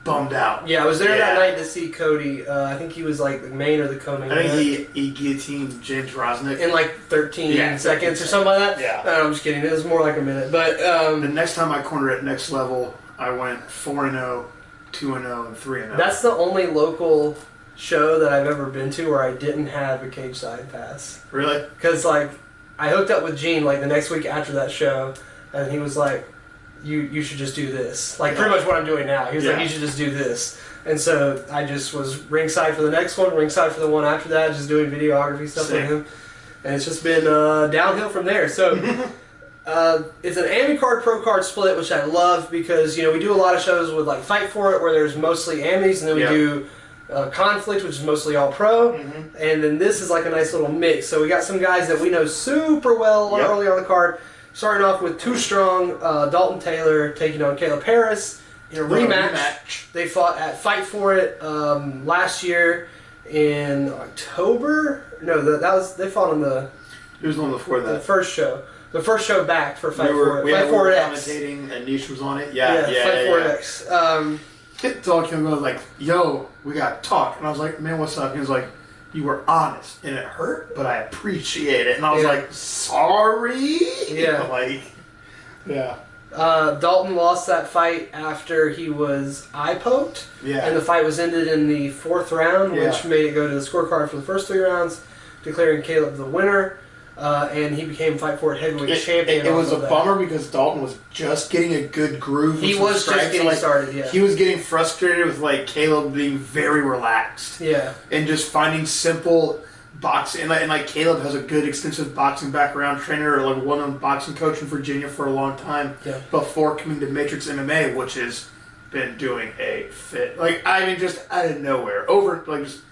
bummed out. Yeah, I was there that night to see Cody. I think he was the main or the co-main. I think he guillotined James Rosnick in 13 seconds or something like that. Yeah. No, I'm just kidding. It was more like a minute. But the next time I cornered at Next Level, I went 4-0, 2-0, and 3-0. That's the only local show that I've ever been to where I didn't have a cage side pass. Really? Because I hooked up with Gene the next week after that show, and he was like, You should just do this. Pretty much what I'm doing now. He was like, you should just do this. And so I just was ringside for the next one, ringside for the one after that, just doing videography stuff with him. And it's just been downhill from there. So it's an Ami card, pro card split, which I love because, we do a lot of shows with Fight For It where there's mostly Amis, and then we do Conflict, which is mostly all pro. Mm-hmm. And then this is a nice little mix. So we got some guys that we know super well early on the card. Starting off with Too Strong, Dalton Taylor taking on Caleb Harris in a rematch. They fought at Fight For It last year in October. No, they fought on the. It was the one before that. The first show. The first show back for Fight For It. We were commentating, and Niche was on it. Yeah, Fight For It X. Dog came and was yo, we got to talk. And I was like, man, what's up? He was like, you were honest, and it hurt, but I appreciate it. And I was like, sorry? Yeah. Dalton lost that fight after he was eye-poked. Yeah. And the fight was ended in the 4th round, which made it go to the scorecard for the first 3 rounds, declaring Caleb the winner. And he became Fight For It heavyweight champion. It was a bummer because Dalton was just getting a good groove. He was just getting started, yeah. He was getting frustrated with Caleb being very relaxed. Yeah. And just finding simple boxing. And Caleb has a good extensive boxing background, trainer or one-on-one boxing coach in Virginia for a long time before coming to Matrix MMA, which has been doing a fit. Just out of nowhere. just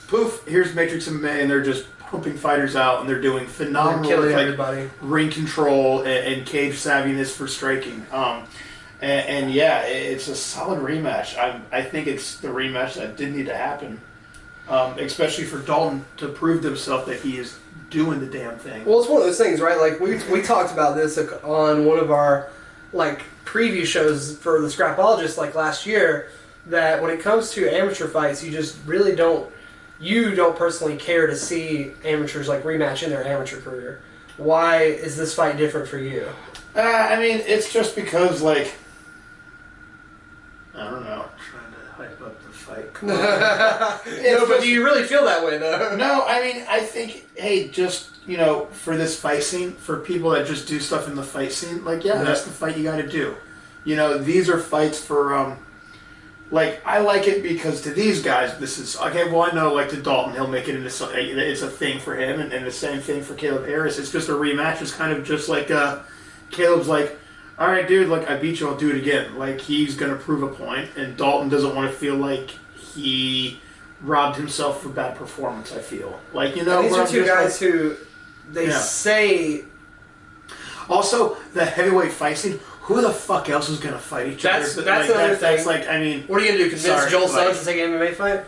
poof, here's Matrix MMA, and they're just pumping fighters out, and they're doing phenomenal killing everybody. Ring control and cage savviness for striking. It's a solid rematch. I think it's the rematch that did need to happen, especially for Dalton to prove to himself that he is doing the damn thing. Well, it's one of those things, right? We talked about this on one of our preview shows for the Scrapologist last year, that when it comes to amateur fights, you just really don't. You don't personally care to see amateurs rematch in their amateur career. Why is this fight different for you? It's just because I don't know. I'm trying to hype up the fight. No, but do you really feel that way though? No, I think for this fight scene, for people that just do stuff in the fight scene, that's the fight you got to do. These are fights for like, I like it because to these guys, this is, okay, well, I know, like, to Dalton, he'll make it into something, it's a thing for him, and the same thing for Caleb Harris. It's just a rematch. It's kind of just like, Caleb's like, all right, dude, like, I beat you, I'll do it again. Like, he's going to prove a point, and Dalton doesn't want to feel like he robbed himself for bad performance, I feel. Like, you know, and these are two guys who, they say... Also, the heavyweight fight scene, who the fuck else is going to fight each other? That's another thing. That's like, I mean... What are you going to do, convince Joel Suggs to take an MMA fight?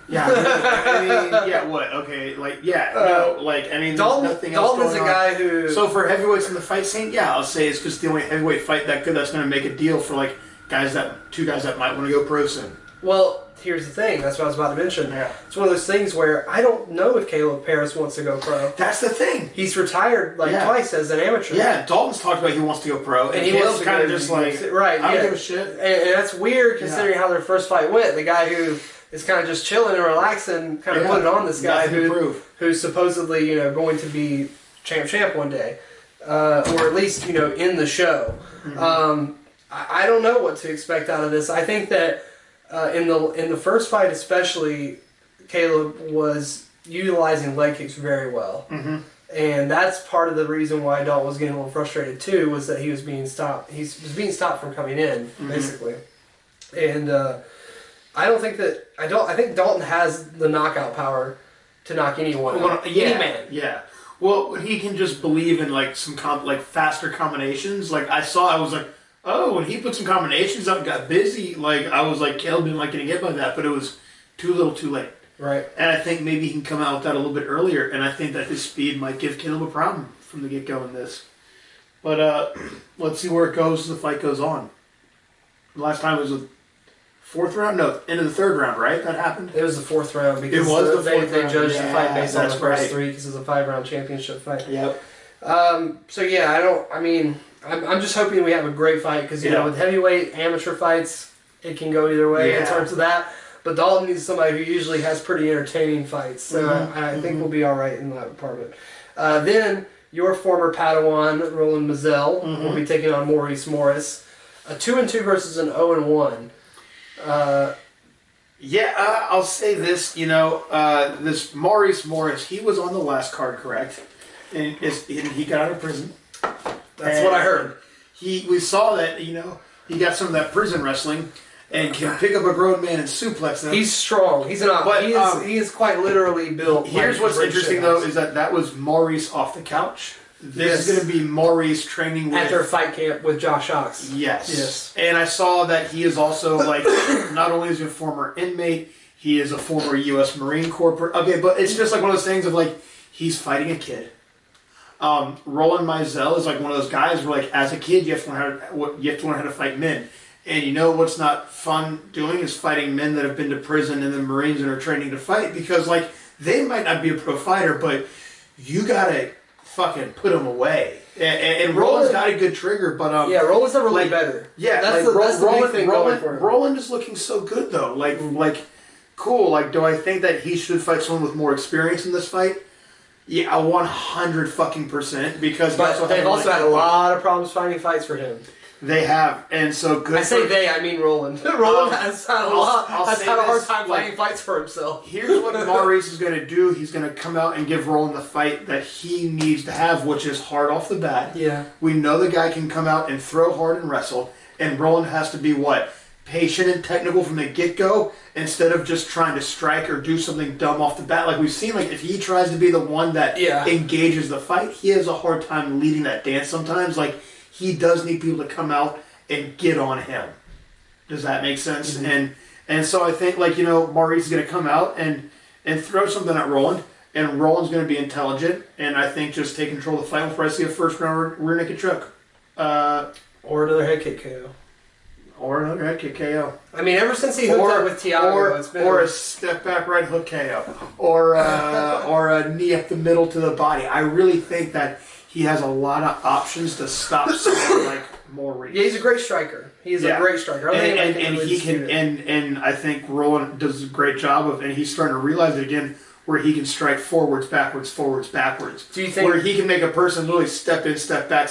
Yeah, I mean, yeah, what? Okay, like, yeah, no, like, I mean, Dalton, there's nothing else Dalton's going a guy who... So for heavyweights in the fight scene, yeah, I'll say it's just the only heavyweight fight that good that's going to make a deal for, like, two guys that might want to go pro soon. Well, here's the thing. That's what I was about to mention. Yeah. It's one of those things where I don't know if Caleb Harris wants to go pro. That's the thing. He's retired, twice as an amateur. Yeah, Dalton's talked about he wants to go pro, and he wants to kind of just like, right, I don't give a shit. And that's weird considering how their first fight went. The guy who is kind of just chilling and relaxing, kind of put it on this guy who's supposedly, you know, going to be champ one day, or at least, you know, in the show. Mm-hmm. I don't know what to expect out of this. I think that in the first fight especially, Caleb was utilizing leg kicks very well. Mm-hmm. And that's part of the reason why Dalton was getting a little frustrated too, was that he was being stopped. He was being stopped from coming in, basically. And I think Dalton has the knockout power to knock anyone out. Any man. Yeah. Well, he can just believe in like some faster combinations. Like I was like, oh, when he put some combinations up and got busy, like I was like, Caleb didn't like getting hit by that, but it was too little too late. Right. And I think maybe he can come out with that a little bit earlier, and I think that his speed might give Caleb a problem from the get-go in this. But let's see where it goes as the fight goes on. The last time it was the fourth round? No, end of the third round, right? That happened? It was the fourth round because they judged the fight based on the first three because it was a 5-round championship fight. Yep. So yeah, I'm just hoping we have a great fight because, you know, with heavyweight amateur fights, it can go either way in terms of that. But Dalton needs somebody who usually has pretty entertaining fights. So I think we'll be all right in that department. Then your former Padawan, Roland Mazel, will be taking on Maurice Morris. A 2-2 versus an 0-1. I'll say this, you know, this Maurice Morris, he was on the last card, correct? And he got out of prison. That's what I heard. We saw that, you know, he got some of that prison wrestling and can pick up a grown man and suplex him. He's strong. He is quite literally built. Here's what's interesting, though, is that was Maurice off the couch. This is going to be Maurice training at their fight camp with Josh Ox. Yes. And I saw that he is also, like, not only is he a former inmate, he is a former U.S. Marine Corps. Okay, but it's just like one of those things of, like, he's fighting a kid. Roland Mazel is like one of those guys where, like, as a kid, you have to learn how to fight men. And you know what's not fun doing is fighting men that have been to prison and the Marines and are training to fight, because, like, they might not be a pro fighter, but you gotta fucking put them away. And Roland's got a good trigger, but Roland's never looked better. Yeah, that's the big thing going for him. Roland is looking so good though. Like cool. Like, do I think that he should fight someone with more experience in this fight? Yeah, 100% because they've also had a lot of problems finding fights for him. They have, and so good. I say they, I mean Roland. Roland has had a hard time finding fights for himself. Here's what Maurice is going to do. He's going to come out and give Roland the fight that he needs to have, which is hard off the bat. Yeah. We know the guy can come out and throw hard and wrestle, and Roland has to be what? Patient and technical from the get-go, instead of just trying to strike or do something dumb off the bat. Like we've seen, like if he tries to be the one that engages the fight, he has a hard time leading that dance sometimes. Like, he does need people to come out and get on him. Does that make sense? Mm-hmm. And so I think, like, you know, Maurice is going to come out and throw something at Roland, and Roland's going to be intelligent, and I think just take control of the fight. We'll probably see a first-round rear naked choke. Or another head kick KO. Or another head kick KO. I mean, ever since he hooked up with Thiago, it's been... Or a step back right hook KO. Or a knee up the middle to the body. I really think that he has a lot of options to stop someone like Maurice. Yeah, he's a great striker. He's a great striker. And I think Roland does a great job of, and he's starting to realize it again, where he can strike forwards, backwards. Do you think where he can make a person literally step in, step back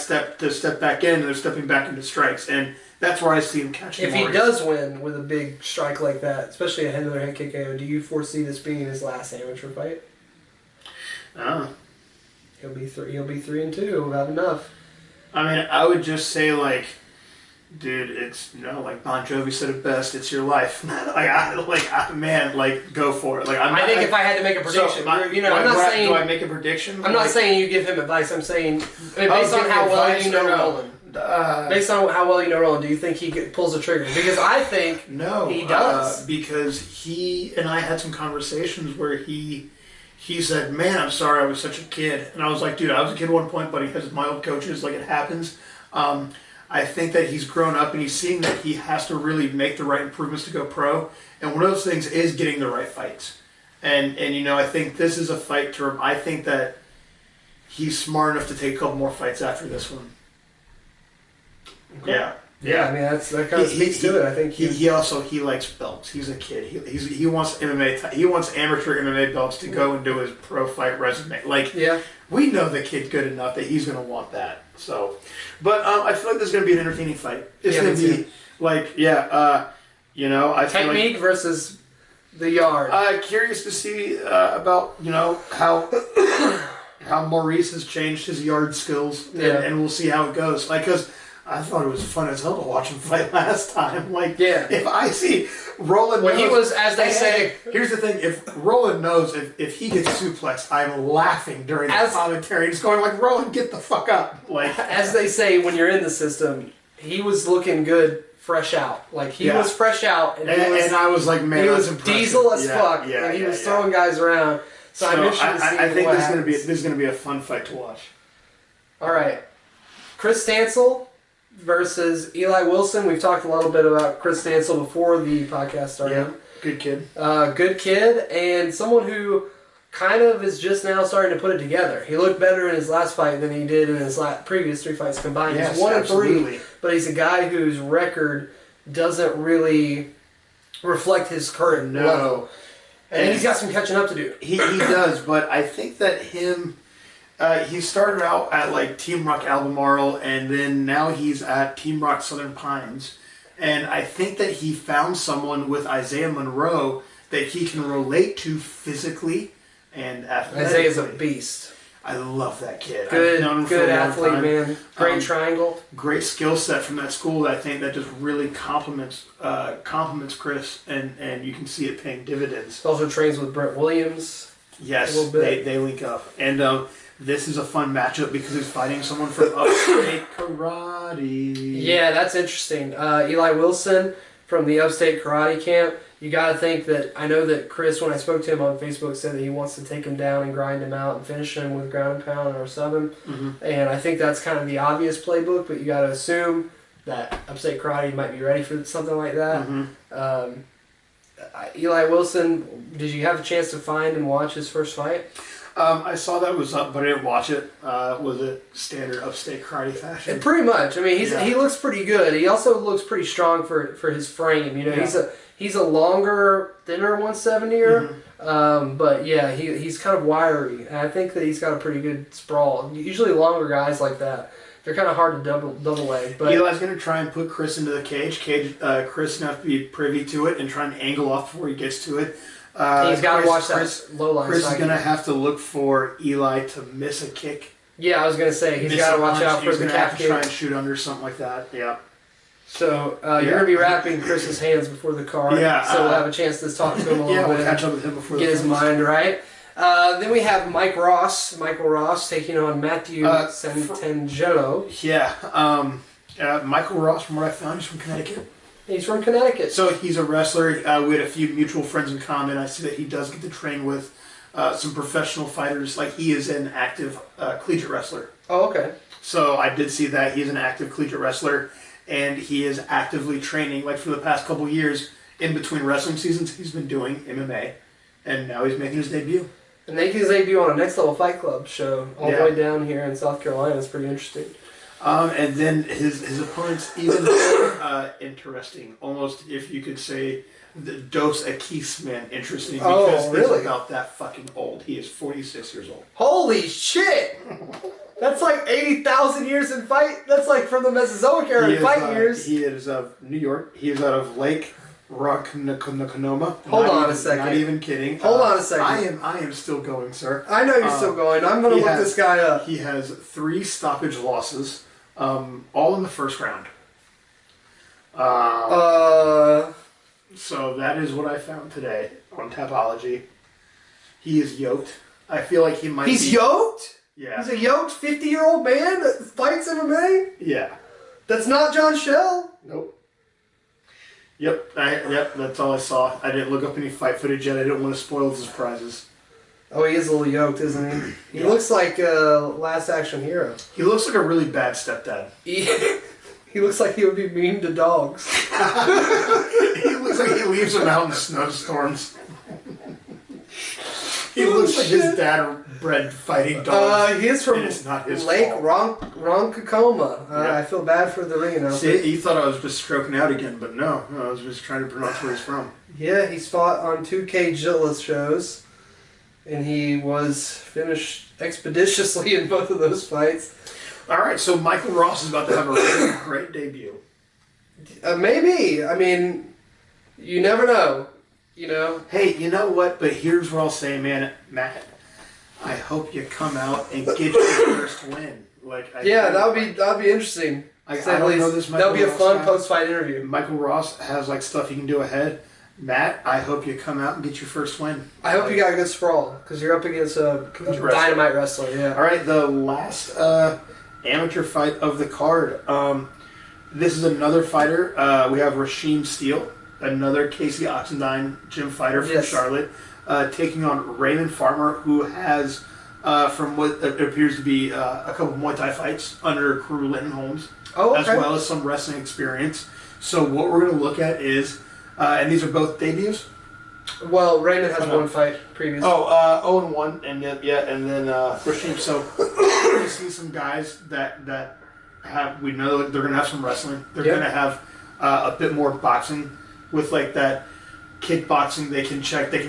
in, and they're stepping back into strikes, and That's where I see him catching. If he does win with a big strike like that, especially a head kick KO, do you foresee this being his last amateur fight? He'll be 3-2. He'll have enough. I mean, I would just say dude, it's like Bon Jovi said it best. It's your life. Go for it. I think if I had to make a prediction, I'm not saying. Do I make a prediction? I'm not saying you give him advice. I'm saying based on how well you know Roland. Based on how well you know Roland, do you think he pulls the trigger? Because I think he does. Because he and I had some conversations where he said, "Man, I'm sorry I was such a kid," and I was like, "Dude, I was a kid at one point, but he has my old coaches. It happens." I think that he's grown up and he's seeing that he has to really make the right improvements to go pro. And one of those things is getting the right fights. And I think this is a fight term. I think that he's smart enough to take a couple more fights after this one. Okay. Yeah. I mean, that kind of speaks to it. I think he likes belts. He's a kid. He wants MMA. He wants amateur MMA belts to go and do his pro fight resume. We know the kid's good enough that he's going to want that. So, but I feel like this is going to be an entertaining fight. It's going to be I technique versus the yard. Curious to see about how Maurice has changed his yard skills, and we'll see how it goes. Because I thought it was fun as hell to watch him fight last time. If I see Roland when he was, as they say... Here's the thing. If Roland knows if he gets suplexed, I'm laughing during the commentary. It's going Roland, get the fuck up. As they say, when you're in the system, he was looking good fresh out. He was fresh out. And I was like, man, he was diesel as fuck. And he was throwing guys around. So I'm interested to see I think this is going to be a fun fight to watch. All right. Chris Stancil versus Eli Wilson. We've talked a little bit about Chris Stancil before the podcast started. Yeah, good kid. Good kid, and someone who kind of is just now starting to put it together. He looked better in his last fight than he did in his previous 3 fights combined. Yes, he's 1-3, but he's a guy whose record doesn't really reflect his current level. And he's got some catching up to do. He does, but I think that he started out at Team Rock Albemarle, and then now he's at Team Rock Southern Pines. And I think that he found someone with Isaiah Monroe that he can relate to physically and athletically. Isaiah's a beast. I love that kid. Good athlete, man. Great triangle. Great skill set from that school that I think that just really complements Chris, and you can see it paying dividends. Also trains with Brent Williams. Yes, they link up. And this is a fun matchup because he's fighting someone from Upstate Karate. Yeah, that's interesting. Eli Wilson from the Upstate Karate camp. You got to think that, I know that Chris, when I spoke to him on Facebook, said that he wants to take him down and grind him out and finish him with ground and pound or sub him. Mm-hmm. And I think that's kind of the obvious playbook, but you got to assume that Upstate Karate might be ready for something like that. Mm-hmm. Eli Wilson, did you have a chance to find and watch his first fight? I saw that it was up, but I didn't watch it. Was it standard Upstate Karate fashion? Pretty much. I mean, he looks pretty good. He also looks pretty strong for his frame. He's a longer, thinner 170er. Mm-hmm. But yeah, he's kind of wiry. And I think that he's got a pretty good sprawl. Usually longer guys like that, they're kind of hard to double leg. But Eli's going to try and put Chris into the cage. Chris is going to have to be privy to it and try and angle off before he gets to it. He's got to watch that low line. Chris is going to have to look for Eli to miss a kick. Yeah, I was going to say, he's got to watch out for the calf kick. He's going to try and shoot under something like that. Yeah. So you're going to be wrapping Chris's hands before the card. Yeah. So we'll have a chance to talk to him a little bit. We'll catch up with him before get his mind right. Then we have Michael Ross taking on Matthew Santangelo. Yeah. Michael Ross, from what I found, is from Connecticut. He's from Connecticut. So he's a wrestler. We had a few mutual friends in common. I see that he does get to train with some professional fighters. He is an active collegiate wrestler. Oh, okay. So I did see that he's an active collegiate wrestler, and he is actively training. For the past couple years, in between wrestling seasons, he's been doing MMA, and now he's making his debut. And making his debut on a Next Level Fight Club show all the way down here in South Carolina is pretty interesting. And then his opponent's even more interesting, almost if you could say the Dos Equis man interesting, because he's about that fucking old. He is 46 years old. Holy shit! That's like 80,000 years in fight. That's like from the Mesozoic era in fight years. He is of New York. He is out of Lake Ronkonkoma. Hold on a second. Not even kidding. Hold on a second. I am still going, sir. I know you're still going. I'm going to look this guy up. He has 3 stoppage losses, all in the first round. So that is what I found today on Tapology. He is yoked. I feel like he might be... He's yoked? Yeah. He's a yoked 50-year-old man that fights MMA? Yeah. That's not John Schell? Nope. Yep, that's all I saw. I didn't look up any fight footage yet. I didn't want to spoil the surprises. Oh, he is a little yoked, isn't he? He looks like Last Action Hero. He looks like a really bad stepdad. He looks like he would be mean to dogs. He looks like he leaves them out in snowstorms. He looks like his dad bred fighting dogs. He is from Lake Ronkonkoma. I feel bad for the ring announcer. See, he thought I was just stroking out again, but no, I was just trying to pronounce where he's from. Yeah, he's fought on 2 Cage-Zilla shows, and he was finished expeditiously in both of those fights. All right, so Michael Ross is about to have a really great debut. Maybe. I mean, you never know. You know? Hey, you know what? But here's what I'll say, man, Matt. I hope you come out and get your first win. That'd be interesting. I don't know this. That'll be a fun post-fight interview. Michael Ross has stuff he can do ahead. Matt, I hope you come out and get your first win. I hope you got a good sprawl because you're up against a dynamite wrestler. Yeah. All right, the last amateur fight of the card. This is another fighter. We have Rasheem Steele, another Casey Oxendine gym fighter from Charlotte, taking on Raymond Farmer, who has, from what appears to be a couple Muay Thai fights under crew Linton Holmes, as well as some wrestling experience. So what we're going to look at is, and these are both debuts. Well, Raymond has one fight previous. 0-1, and then Rasheem. So we see some guys that we know they're going to have some wrestling. They're going to have a bit more boxing with that kickboxing. They can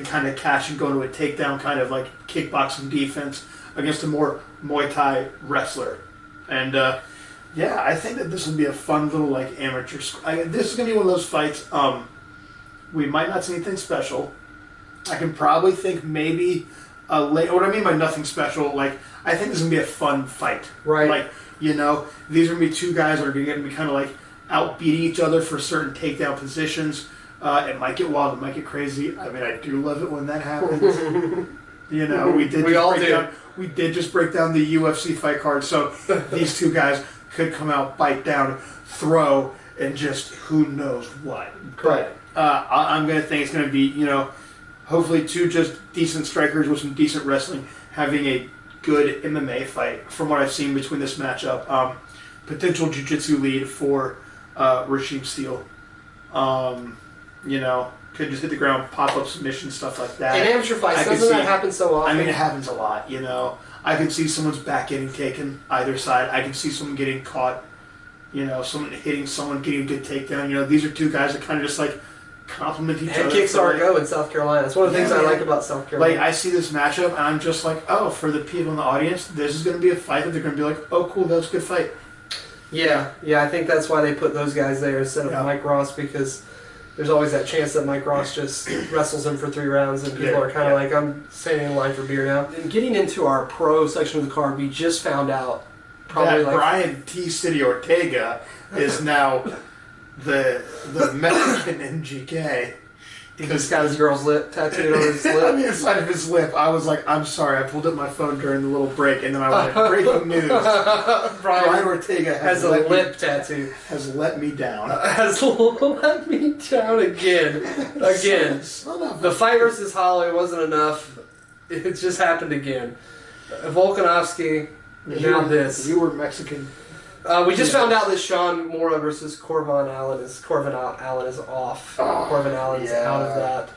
kind of catch and go to a takedown, kind of like kickboxing defense against a more Muay Thai wrestler. And I think that this will be a fun little amateur. This is going to be one of those fights. We might not see anything special. I can probably think maybe what I mean by nothing special, I think this is going to be a fun fight. Right. These are going to be 2 guys that are going to be kind of outbeating each other for certain takedown positions. It might get wild, it might get crazy. I mean, I do love it when that happens. We did just break down the UFC fight card, so these 2 guys could come out, bite down, throw, and just who knows what. But I'm going to think it's going to be, hopefully 2 just decent strikers with some decent wrestling having a good MMA fight from what I've seen between this matchup. Potential jiu-jitsu lead for Rasheem Steele. Could just hit the ground, pop up submission, stuff like that. In amateur fights, doesn't that happen so often? I mean, it happens a lot, I can see someone's back getting taken either side. I can see someone getting caught, someone hitting someone, getting a good takedown. These are 2 guys that kind of just complement each other. Head kicks are a go in South Carolina. That's one of the things I like about South Carolina. I see this matchup and I'm just for the people in the audience, this is going to be a fight that they're going to be oh, cool, that was a good fight. Yeah, I think that's why they put those guys there instead of Mike Ross, because there's always that chance that Mike Ross just wrestles him for 3 rounds and people are kind of I'm standing in line for beer now. And getting into our pro section of the card, we just found out that Brian T. City Ortega is now the Mexican MGK. He just got his girl's lip tattooed on his lip. On the inside of his lip. I was I'm sorry, I pulled up my phone during the little break and then I went, breaking news. Brian Ortega has a lip tattoo. Has let me down. Has let me down again. The fight versus Holloway wasn't enough. It just happened again. Volkanovski, now this. You were Mexican. We just found out that Sean Mora versus Corbin Allen is off. Corbin Allen's out of that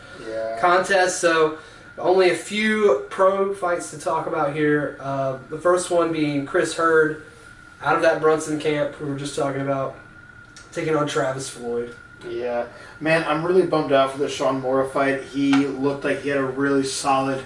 contest. So only a few pro fights to talk about here. The first one being Chris Hurd out of that Brunson camp we were just talking about, taking on Travis Floyd. Yeah. Man, I'm really bummed out for the Sean Mora fight. He looked like he had a really solid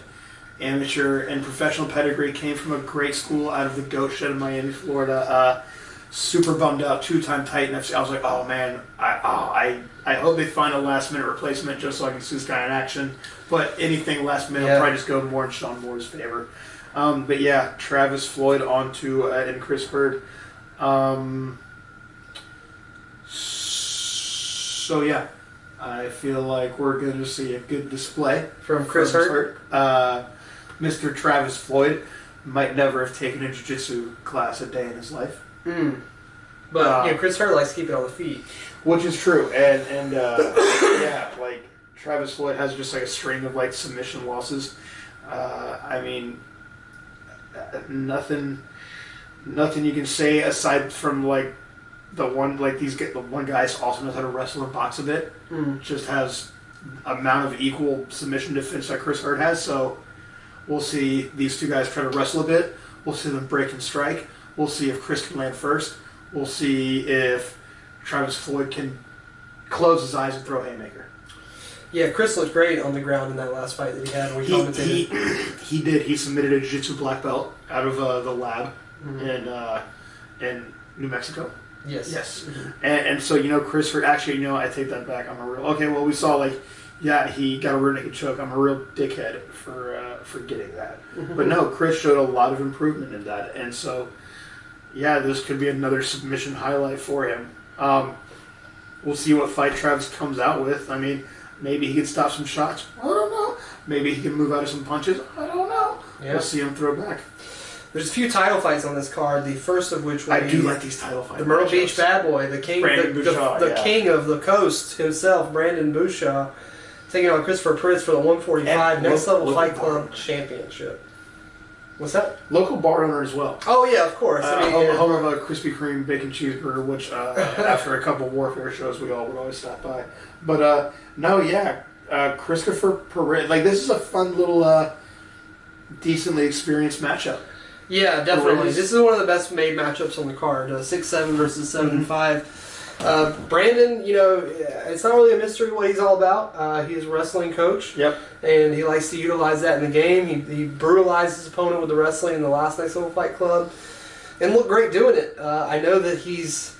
amateur and professional pedigree. Came from a great school out of the Goat Shed in Miami, Florida. Super bummed out, 2-time Titan FC. I was like, oh man, I hope they find a last minute replacement just so I can see this guy in action. But anything last minute, I'll probably just go more in Sean Moore's favor. But yeah, Travis Floyd onto and Chris Hurd. So yeah, I feel like we're going to see a good display from Chris Hurd. Mr. Travis Floyd might never have taken a jiu-jitsu class a day in his life. But Chris Hurd likes to keep it on the feet. Which is true. And yeah, like Travis Floyd has just like a string of like submission losses. I mean, nothing you can say aside from like the one guy also knows how to wrestle and box a bit. Just has amount of equal submission defense that Chris Hurd has. So we'll see these two guys try to wrestle a bit. We'll see them break and strike. We'll see if Chris can land first. We'll see if Travis Floyd can close his eyes and throw a haymaker. Yeah, Chris looked great on the ground in that last fight that he had when we commentated. He did. He submitted a jiu-jitsu black belt out of the lab in New Mexico. Yes. Mm-hmm. And so, Chris Hurd, actually, I take that back. We saw, he got a rear naked choke. I'm a real dickhead for getting that. But no, Chris showed a lot of improvement in that. And so, yeah, this could be another submission highlight for him. We'll see what fight Travis comes out with. I mean, maybe he can stop some shots. I don't know. Maybe he can move out of some punches. I don't know. Yeah. We'll see him throw back. There's a few title fights on this card. The first of which I do like these title fights. The Myrtle Beach bad boy, the king, the king of the coast himself, Brandon Bouchard, taking on Christopher Pritz for the 145 Next Level Fight Club Championship. What's that? Local bar owner as well. Oh yeah, of course. Home of a Krispy Kreme bacon cheeseburger, which after a couple Warfare shows we all would always stop by. But Christopher Pritz, this is a fun little, decently experienced matchup. Yeah, definitely. This is one of the best made matchups on the card. 6'7" versus 7'5". Brandon, it's not really a mystery what he's all about. He's a wrestling coach. Yep. And he likes to utilize that in the game. He brutalized his opponent with the wrestling in the last Next Level Fight Club and looked great doing it. I know that he's,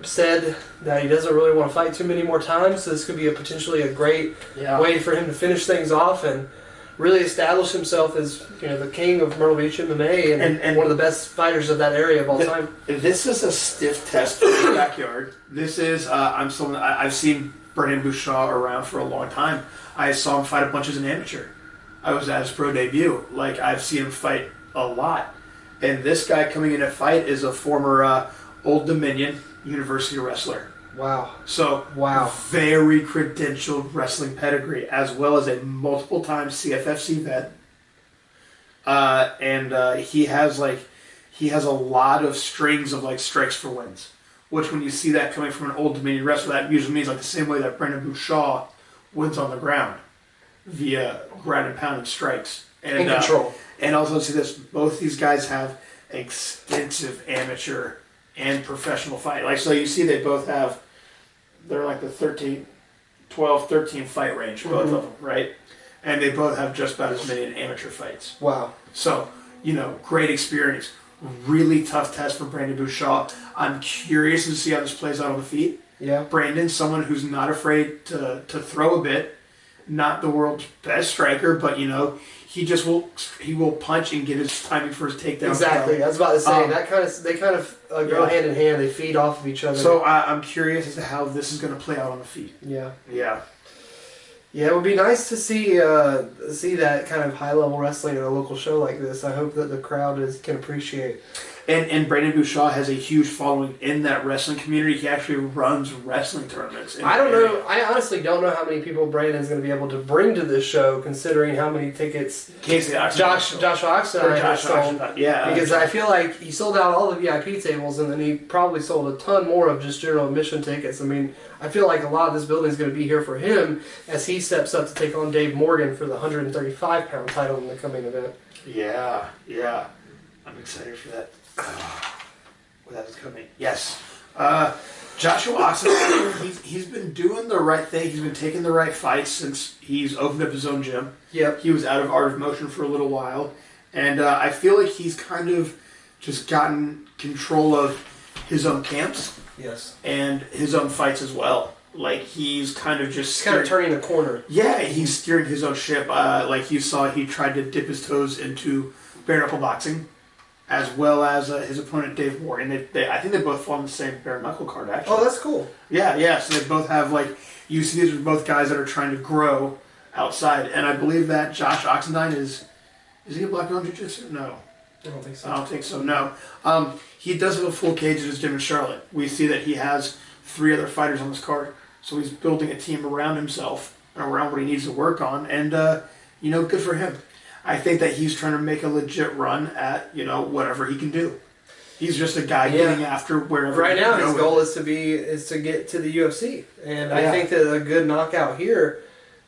said that he doesn't really want to fight too many more times, so this could be potentially a great way for him to finish things off and really establish himself as the king of Myrtle Beach MMA and one of the best fighters of that area of all time. This is a stiff test in the backyard. This is I've seen Brandon Bouchard around for a long time. I saw him fight a bunch as an amateur. I was at his pro debut. I've seen him fight a lot. And this guy coming in to fight is a former Old Dominion University wrestler. Wow. So, very credentialed wrestling pedigree, as well as a multiple-time CFFC vet. And he has a lot of strings of strikes for wins. Which, when you see that coming from an Old Dominion wrestler, that usually means the same way that Brandon Bouchard wins on the ground via ground and pound and strikes and control. And also see this: both these guys have extensive amateur and professional fight. So you see, they both have. They're the 12, 13 fight range, both of them, right? And they both have just about as many in amateur fights. Wow. So, great experience. Really tough test for Brandon Bouchard. I'm curious to see how this plays out on the feet. Yeah. Brandon, someone who's not afraid to throw a bit. Not the world's best striker, but, he will punch and get his timing for his takedown. Exactly. I was about to say they kind of go hand in hand. They feed off of each other. So I'm curious as to how this is going to play out on the feet. Yeah. Yeah. Yeah, it would be nice to see that kind of high level wrestling at a local show like this. I hope that the crowd can appreciate. And Brandon Bouchard has a huge following in that wrestling community. He actually runs wrestling tournaments. I don't know. I honestly don't know how many people Brandon's going to be able to bring to this show, considering how many tickets Josh Oxen sold. Yeah. Because I feel like he sold out all the VIP tables, and then he probably sold a ton more of just general admission tickets. I mean, I feel like a lot of this building is going to be here for him as he steps up to take on Dave Morgan for the 135-pound title in the coming event. Yeah. I'm excited for that. Without it coming. Yes. Joshua Oxenstein, he's been doing the right thing. He's been taking the right fights since he's opened up his own gym. Yep. He was out of Art of Motion for a little while. And I feel like he's kind of just gotten control of his own camps. Yes. And his own fights as well. Like, he's kind of just... He's kind of turning the corner. Yeah, he's steering his own ship. Like you saw, he tried to dip his toes into bare knuckle boxing, as well as his opponent, Dave Morgan. I think they both fall on the same bare knuckle card, actually. Oh, that's cool. Yeah. So they both have, like... You see, these are both guys that are trying to grow outside. And I believe that Josh Oxenstein is he a black belt in jiu-jitsu? No. I don't think so. I don't think so, no. He does have a full cage at his gym in Charlotte. We see that he has 3 other fighters on this card. So he's building a team around himself and around what he needs to work on. And, good for him. I think that he's trying to make a legit run at, whatever he can do. He's just a guy getting after wherever. Right now, his goal is to get to the UFC. And I think that a good knockout here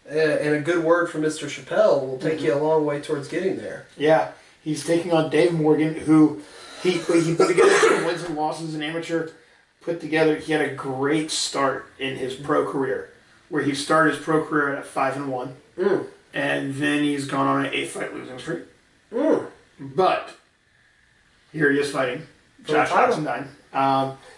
and a good word from Mr. Chappelle will take you a long way towards getting there. Yeah. He's taking on Dave Morgan, who he put together some wins and losses in amateur. He had a great start in his pro career, where he started his pro career at 5-1, and then he's gone on an 8-fight losing streak. But here he is fighting Josh Oxenstein,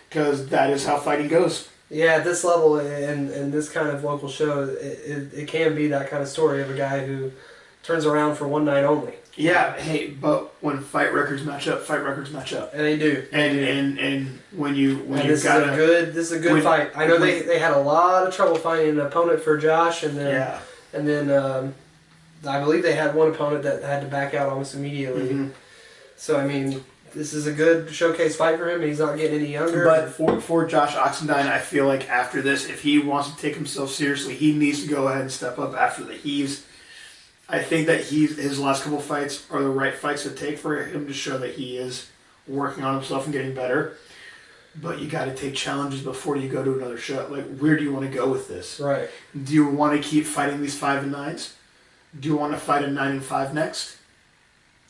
because that is how fighting goes. Yeah, at this level and this kind of local show, it can be that kind of story of a guy who turns around for one night only. Yeah, hey, but when fight records match up, and they do. And when this is a good fight. I know they had a lot of trouble finding an opponent for Josh, and then I believe they had one opponent that had to back out almost immediately. Mm-hmm. So I mean, this is a good showcase fight for him. He's not getting any younger. But for Josh Oxenstein, I feel like after this, if he wants to take himself seriously, he needs to go ahead and step up after the I think that his last couple fights are the right fights to take for him to show that he is working on himself and getting better. But you got to take challenges before you go to another show. Like, where do you want to go with this? Right. Do you want to keep fighting these 5 and 9s? Do you want to fight a 9 and 5 next?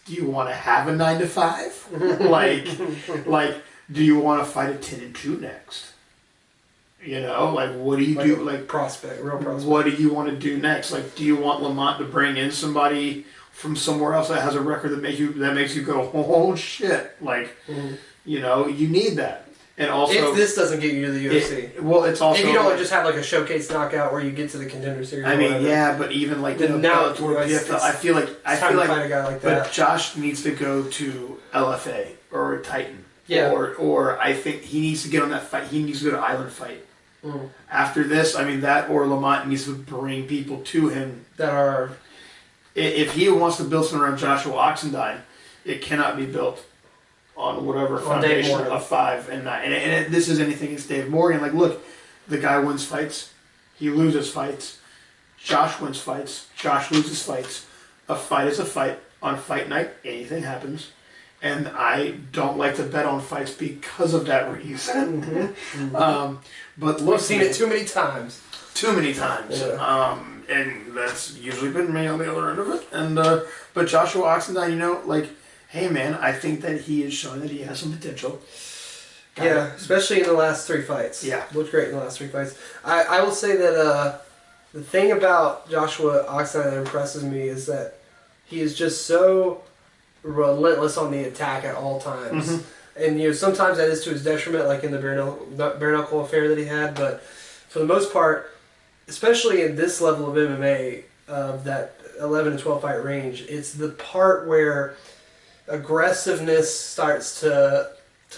Do you want to have a 9 to 5? like, do you want to fight a 10 and 2 next? What do you do? Real prospect. What do you want to do next? Like, do you want Lamont to bring in somebody from somewhere else that has a record that makes you go, oh shit? Like, you need that. And also, if this doesn't get you to the UFC, it's also if you don't just have like a showcase knockout where you get to the Contender Series. I mean, but even like now, I feel like find a guy like that. But Josh needs to go to LFA or Titan. Yeah. Or I think he needs to get on that fight. He needs to go to Island Fight. After this, I mean, that or Lamont needs to bring people to him that are... If he wants to build something around Joshua Oxenstein, it cannot be built on whatever foundation of 5 and 9. And this is anything against Dave Morgan. Like, look, the guy wins fights. He loses fights. Josh wins fights. Josh loses fights. A fight is a fight. On fight night, anything happens. And I don't like to bet on fights because of that reason. But look, we've seen it too many times. Yeah. And that's usually been me on the other end of it. And but Joshua Oxenstein, hey man, I think that he is showing that he has some potential. Especially in the last 3 fights. Yeah. Looked great in the last 3 fights. I will say that the thing about Joshua Oxenstein that impresses me is that he is just so relentless on the attack at all times. Mm-hmm. And sometimes that is to his detriment, like in the bare knuckle affair that he had, but for the most part, especially in this level of MMA, that 11 to 12 fight range, it's the part where aggressiveness starts to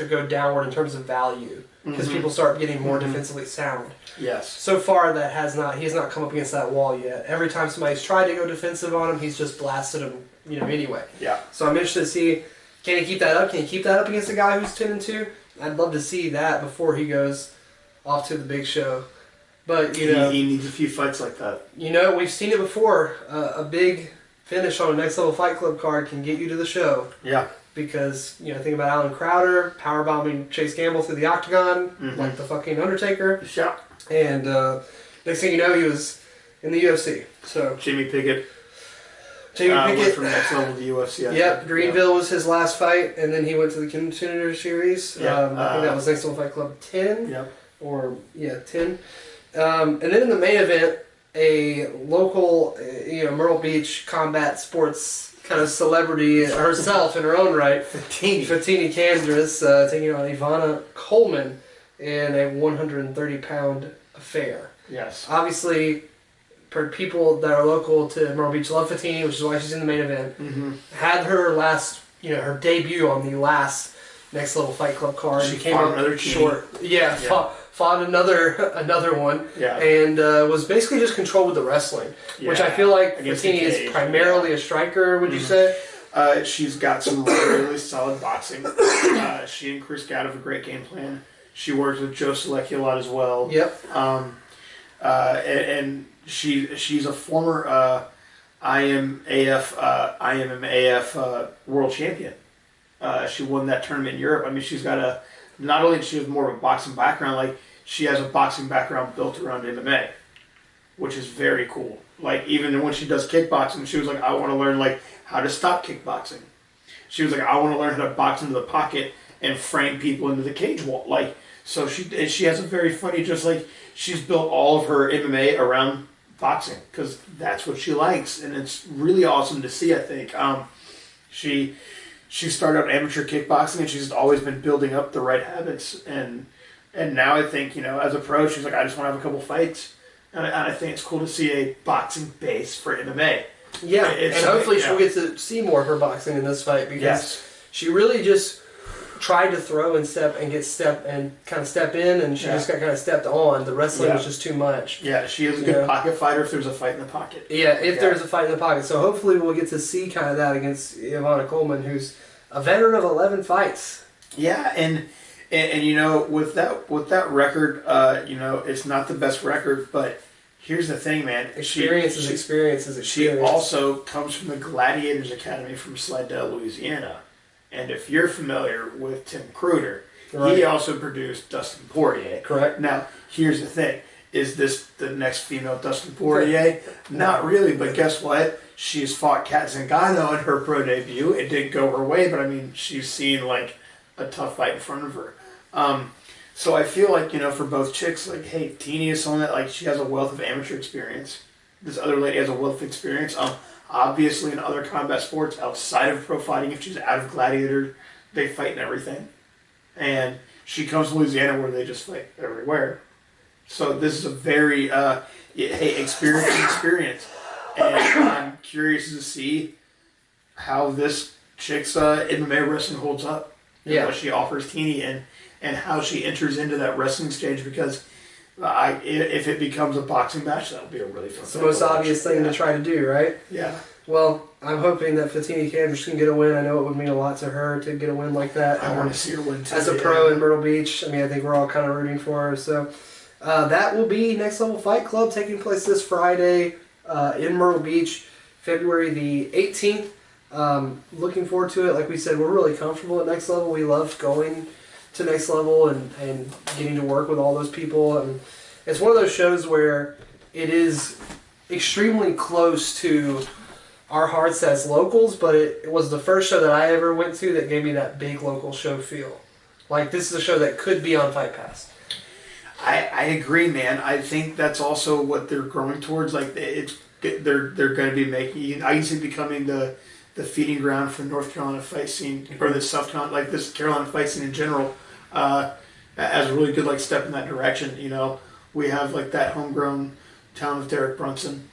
go downward in terms of value, because people start getting more defensively sound. Yes. So far, he has not come up against that wall yet. Every time somebody's tried to go defensive on him, he's just blasted him, anyway. Yeah. So I'm interested to see, can he keep that up? Can he keep that up against a guy who's 10 and 2? I'd love to see that before he goes off to the big show. But he needs a few fights like that. We've seen it before. A big finish on a Next Level Fight Club card can get you to the show. Yeah. Because think about Alan Crowder powerbombing Chase Gamble through the octagon like the fucking Undertaker. Yeah. And next thing you know, he was in the UFC. So Jamie Pickett. Went from Next Level to the UFC. Yep, Greenville was his last fight, and then he went to the Contender Series. Yeah. I think that was Next Level Fight Club 10. Yep. 10. And then in the main event, a local, Myrtle Beach combat sports kind of celebrity herself in her own right, Fatini Candres, taking on Ivana Coleman in a 130-pound affair. Yes. Obviously, for people that are local to Myrtle Beach love Fatini, which is why she's in the main event. Mm-hmm. Had her last, her debut on the last Next Level Fight Club card. She came up another short. Yeah. Fought another one. Yeah. And was basically just controlled with the wrestling, which I feel like Fatini is primarily a striker. Would you say? She's got some really solid boxing. She and Chris Gadd have a great game plan. She works with Joe Selecki a lot as well. Yep. And she's a former IMMAF world champion. She won that tournament in Europe. I mean, she's got not only does she have more of a boxing background, like she has a boxing background built around MMA, which is very cool. Like even when she does kickboxing, she was like, I want to learn like how to stop kickboxing. She was like, I want to learn how to box into the pocket and frame people into the cage wall. Like, so she has a very funny, just like she's built all of her MMA around boxing because that's what she likes, and it's really awesome to see. I think she started out amateur kickboxing, and she's always been building up the right habits, and now I think as a pro, she's like, I just want to have a couple fights, and I think it's cool to see a boxing base for MMA. Yeah, and hopefully she'll get to see more of her boxing in this fight because she really just tried to throw and step and kind of step in, and she just got kind of stepped on. The wrestling was just too much. Yeah, she is a good pocket fighter if there's a fight in the pocket. Yeah, if there's a fight in the pocket. So hopefully we'll get to see kind of that against Ivana Coleman, who's a veteran of 11 fights. Yeah, and with that record, it's not the best record, but here's the thing, man. Experience is experience. She also comes from the Gladiators Academy from Slidell, Louisiana. And if you're familiar with Tim Kruger, he also produced Dustin Poirier. Correct. Now, here's the thing. Is this the next female Dustin Poirier? Not really, but guess what? She's fought Kat Zingano in her pro debut. It didn't go her way, but I mean, she's seen like a tough fight in front of her. So I feel like, for both chicks, like, hey, Teeny is someone that, like, she has a wealth of amateur experience. This other lady has a wealth of experience. Obviously, in other combat sports outside of pro fighting, if she's out of Gladiator, they fight and everything. And she comes to Louisiana where they just fight everywhere. So this is a very, experience. And I'm curious to see how this chick's MMA wrestling holds up. And what she offers Teeny and how she enters into that wrestling stage, because if it becomes a boxing match, that'll be a really fun thing. It's the most obvious thing to try to do, right? Yeah. Well, I'm hoping that Fatini Candres can get a win. I know it would mean a lot to her to get a win like that. I want to see her win too. As a pro in Myrtle Beach, I mean, I think we're all kind of rooting for her. So that will be Next Level Fight Club taking place this Friday in Myrtle Beach, February the 18th. Looking forward to it. Like we said, we're really comfortable at Next Level. We love going to Next Level and getting to work with all those people. And it's one of those shows where it is extremely close to our hearts as locals, but it was the first show that I ever went to that gave me that big local show feel. Like, this is a show that could be on Fight Pass. I agree, man. I think that's also what they're growing towards. Like, they're going to be making, I can see becoming the feeding ground for North Carolina fight scene, or the South Carolina, like this Carolina fight scene in general, as a really good step in that direction. We have that homegrown town of Derrick, Brunson,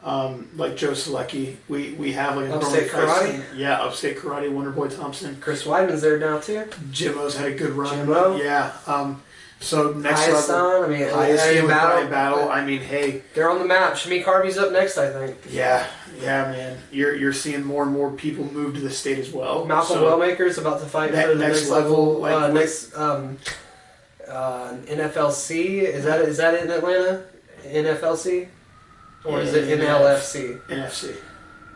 like Joe Selecki. We have a Upstate Karate. Yeah, Upstate Karate. Wonderboy Thompson. Chris Weidman's there now too. Jimmo's had a good run. Jimmo. Yeah. So next highest level, on, highest battle. I mean, hey, they're on the map. Shamik Harvey's up next, I think. Yeah, man. You're seeing more and more people move to the state as well. Malcolm Wellmaker's about to fight for the next level. NFLC is that in Atlanta? NFLC, or is it NLFC?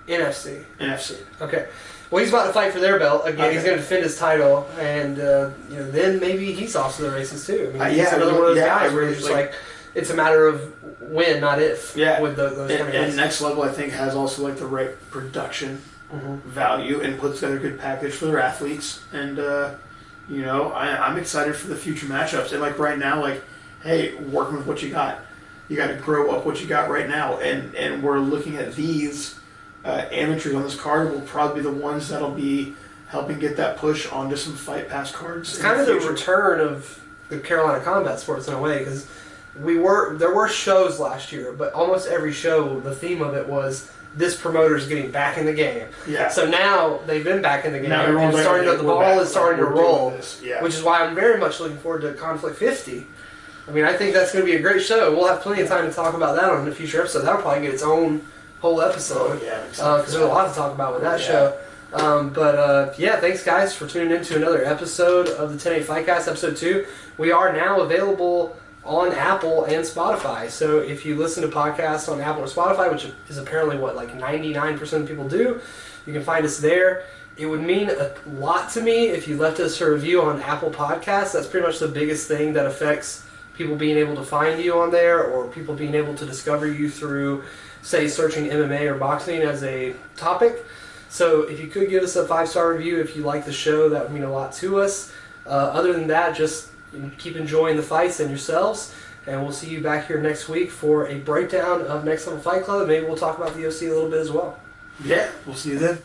NFC. Okay. Well, he's about to fight for their belt again. Okay. He's going to defend his title, and then maybe he's off to the races too. I mean, he's another one of those guys where it's just it's a matter of when, not if. Yeah. With those kind of guys. And Next Level, I think, has also the right production value and puts together a good package for their athletes. And I'm excited for the future matchups. And right now, hey, working with what you got. You got to grow up what you got right now. And we're looking at these amateurs on this card will probably be the ones that'll be helping get that push onto some Fight Pass cards. It's kind of the return of the Carolina combat sports in a way, because there were shows last year, but almost every show, the theme of it was this promoter's getting back in the game. Yeah. So now they've been back in the game. Now And the ball is starting to roll, yeah. which is why I'm very much looking forward to Conflict 50. I mean, I think that's going to be a great show. We'll have plenty of time to talk about that on a future episode. That'll probably get its own whole episode. Oh, yeah. Because there's a lot to talk about with that show. Yeah, thanks guys for tuning in to another episode of the 10-8 Fightcast, episode 2. We are now available on Apple and Spotify. So if you listen to podcasts on Apple or Spotify, which is apparently what, like 99% of people do, you can find us there. It would mean a lot to me if you left us a review on Apple Podcasts. That's pretty much the biggest thing that affects people being able to find you on there, or people being able to discover you through, say, searching MMA or boxing as a topic. So if you could give us a 5-star review if you like the show, that would mean a lot to us. Other than that, just keep enjoying the fights and yourselves, and we'll see you back here next week for a breakdown of Next Level Fight Club. Maybe we'll talk about the UFC a little bit as well. Yeah, we'll see you then.